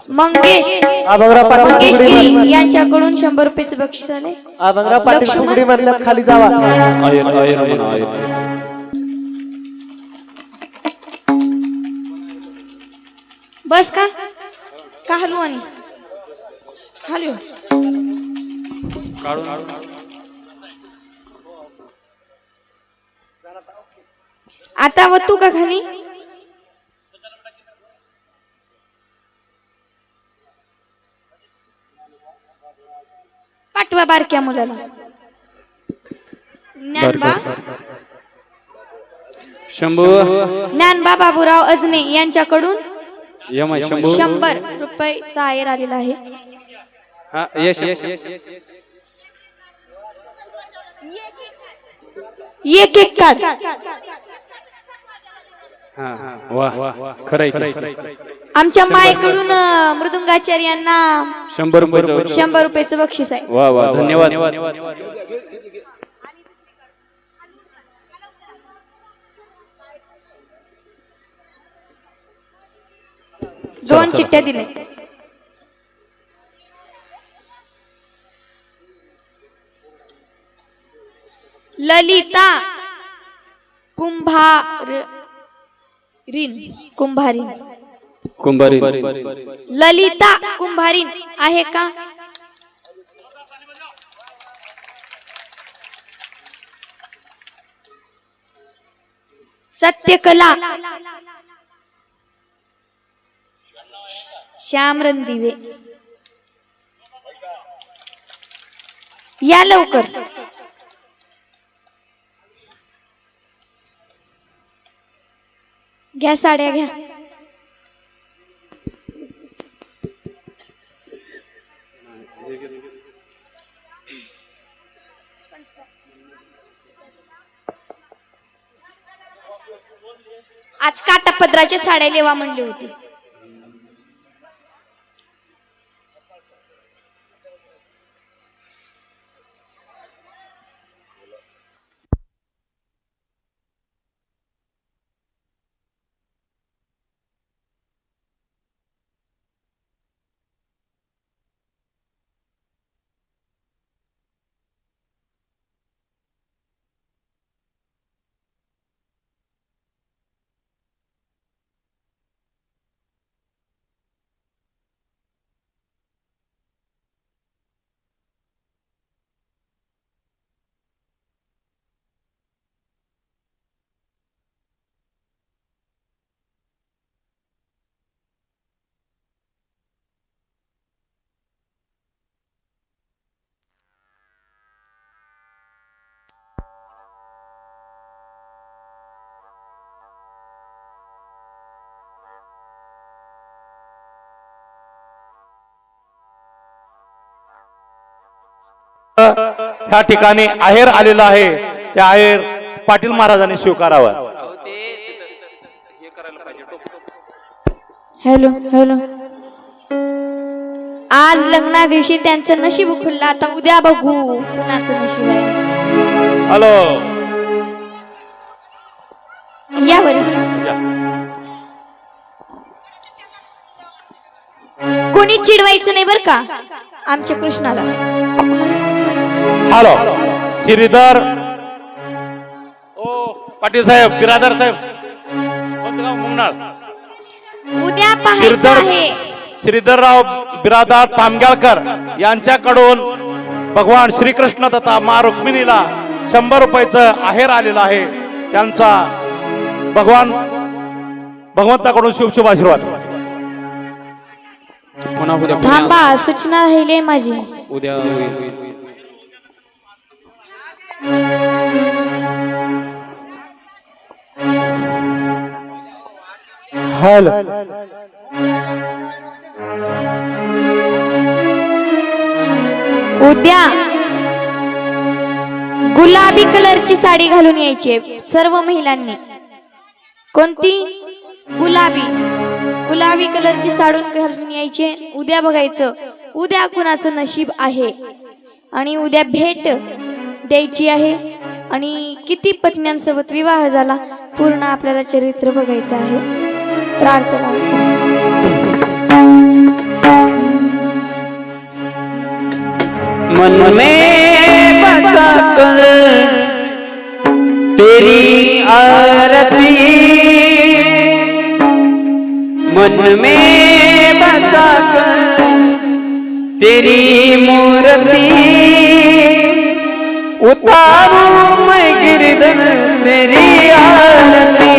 मंगेश गिरी यांच्याकडून 100 रुपयाचे बक्षीस आले. फुगडी मधल्या खाली जावा. बस का हलू आणि हलू आता व तू का खाली पाठवा बारक्या मुलाला. ज्ञानबा शंभू ज्ञानबा बाबूराव अजने यांच्याकडून यम 100 रुपयाचा आहेर आलेला आहे. हा यश यश एक एक काढ. हा वा खरंय. आमच्या मायकडून मृदुंगाचार्य यांना 100 रुपयाचं बक्षीस आहे. वा वा धन्यवाद. 2 चिठ्ठ्या दिल्या. ललिता कुंभारीन ललिता कुंभारीन आहे का? सत्यकला श्याम रणदिवे या लवकर. घ्या साड्या घ्या. आज काटापदराच्या साड्या लेवा म्हणली होती. ह्या ठिकाणी आहेर आलेला आहे. त्या आहेर पाटील महाराजांनी स्वीकारावा. Hello hello. आज लग्ना दिवशी त्यांचं नशीब खुललं. आता उद्या बघू कुणाचं नशीब आहे. हॅलो या बरं. कोणी चिडवायचं नाही बर का आमच्या कृष्णाला. हॅलो श्रीधर ओ पाटील साहेब बिरादर साहेब कोणतं गाव? मुंगनाळ. उद्या पाहायचं आहे. श्रीधरराव बिरादार तामग्याळकर यांच्याकडून भगवान श्रीकृष्ण तथा मा रुक्मिणीला 100 रुपयाचं आहेर आलेलं आहे. त्यांचा भगवंताकडून शुभ शुभ आशीर्वाद. थांबा सूचना राहिली माझी. उद्या हॅलो. उद्या गुलाबी कलरची साडी घालून यायची सर्व महिलांनी. कोणती? गुलाबी कलरची साडी घालून यायची. उद्या बघायचं उद्या कुणाचं नशीब आहे आणि उद्या भेट द्यायची आहे. आणि किती पत्न्यांसोबत विवाह झाला पूर्ण आपल्याला चरित्र बघायचं आहे. प्रार्थना मन में बसा कर तेरी आरती, मन में बसा कर तेरी मूर्ति, उतारूं मैं गिरधर तेरी आरती,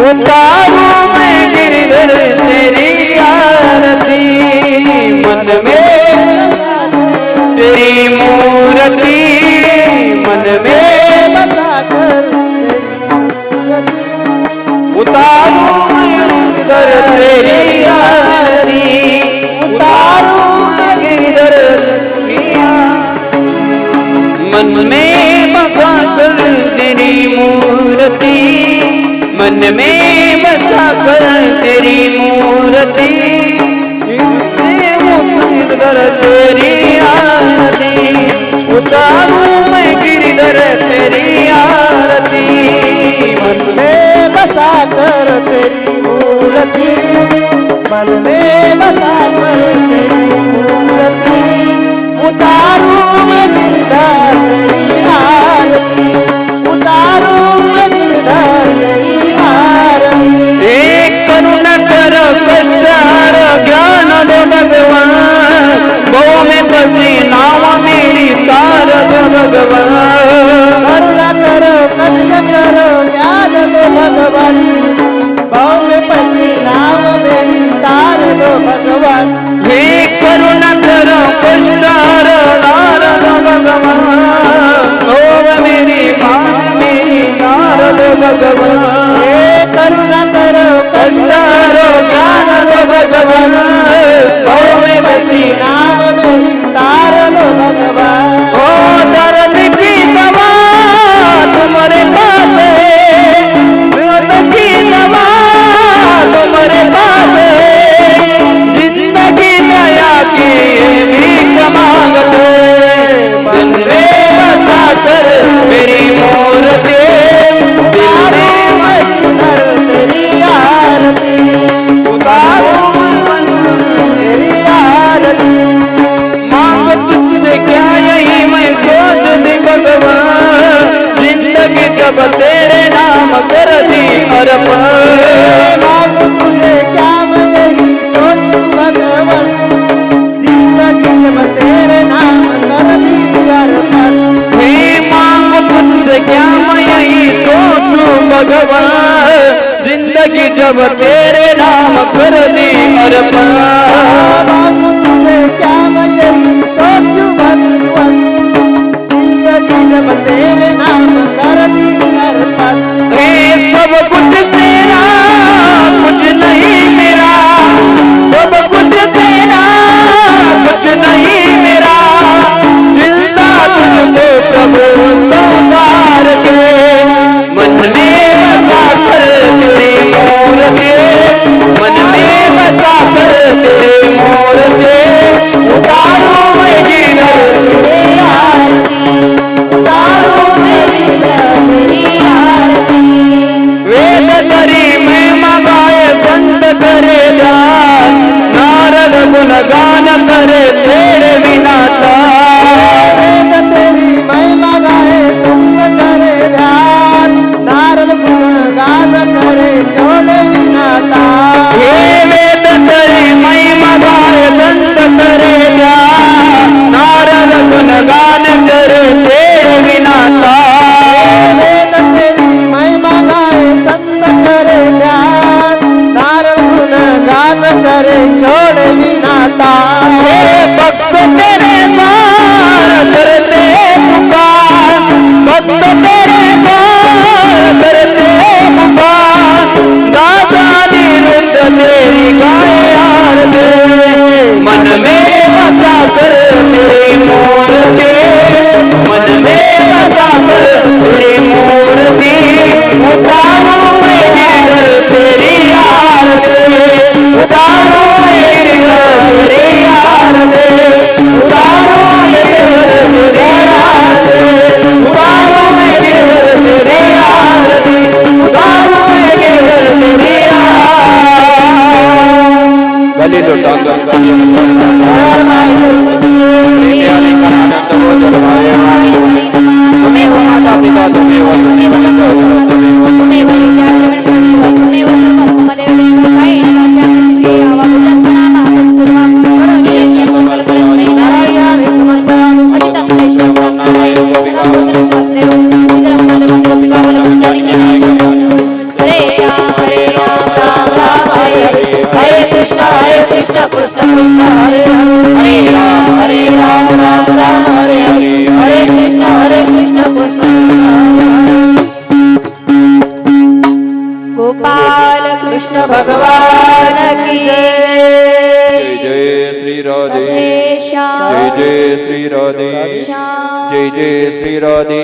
उतारूं मैं गिरधर तेरी आरती, मन में तेरी मूर्ति, मन में बसा कर उतारूं मैं गिरधर तेरी आरती, उतारूं मैं गिरधर तेरी आरती, मन में बसा कर तेरी मूर्ति, मन में बसा कर तेरी मूर्ति, गिरधर तेरी आरती, उतारूं मैं गिरधर तेरी आरती, मन में बसा कर तेरी मूर्ति, मन बसी नाव मेरी तार दो भगवान करुणा करो करुणा करो ज्ञान दो भगवान भाव में फंसी नाव मेरी तार दो भगवान हे करुणा करो कष्ट हरो तार दो भगवान भाव मेरी मान मेरी तार दो भगवान हे करुणा करो कष्ट हरो ज्ञान दो भगवान भाव में बसी नाव मेरी तार दो भगवान ओ दर्द की दवा तुम्हारे पास है दर्द की दवा तुम्हारे पास है जिंदगी दया की भीख मांगते दिल में बसा कर मेरी मूर्ति दिल में तेरी आरती उतारो तेरी आरती मांग तुझसे क्या यही मैं सोच दी भगवान जिंदगी जब तेरे नाम कर दी अर्पण मांगू तुझे क्या मैं यही सोचूं भगवान जिंदगी जब तेरे नाम कर दी अर्पण हे मांग तुझसे क्या मैं यही सोचूं भगवान जिंदगी जब तेरे नाम कर दी अर्पण मांगू तुझे क्या मैं यही सोचूं भगवान जिंदगी जब तेरे नाम कर दी अर्पण हे सब कुछ तेरा कुछ नहीं मेरा सब कुछ तेरा कुछ नहीं मेरा जिंदा तुझको प्रभु संसार के मन में बसा कर तेरी मूर्ति मन में बसा कर तेरी मूर्ति उतारो मैं गिरल तेरी आरती उतारो मेरी तेरी आरती वेद तरी में मगाए संत करे ध्यान नारद गुण गान करे तेरे विनाता वेद तेरी महिमा गाए संग करे ध्यान नारद गुण गान करे छोड़े विनाता हे वेद तरी मैं मगाए संत करे ध्यान नारद गुण गान करे तेरे विनाता वेद तेरी महिमा गाए संग करे ध्यान नारद गुण गान करे छोड़े विनाता हे भक्त तेरे द्वार करते पुकार भक्त तेरे द्वार करते पुकार दादा निरुद्ध तेरी गाए आरती मन में बसा कर तेरी मूर्ति मन में बसा कर तेरी मूर्ति उतारो मैं गिरकर तेरी आरती उतारो मैं गिरकर तेरी आरती उतारो मैं गिरकर तेरी आरती उतारो मैं गिरकर तेरी आरती उतारो मैं गिरकर तेरी आरती गली लो टांगा तुम्हें हो माता पिता तुम्हें हो तुम्हें हो गोपाल कृष्ण भगवान की जय जय श्री राधे जय जय श्री राधे जय जय श्री राधे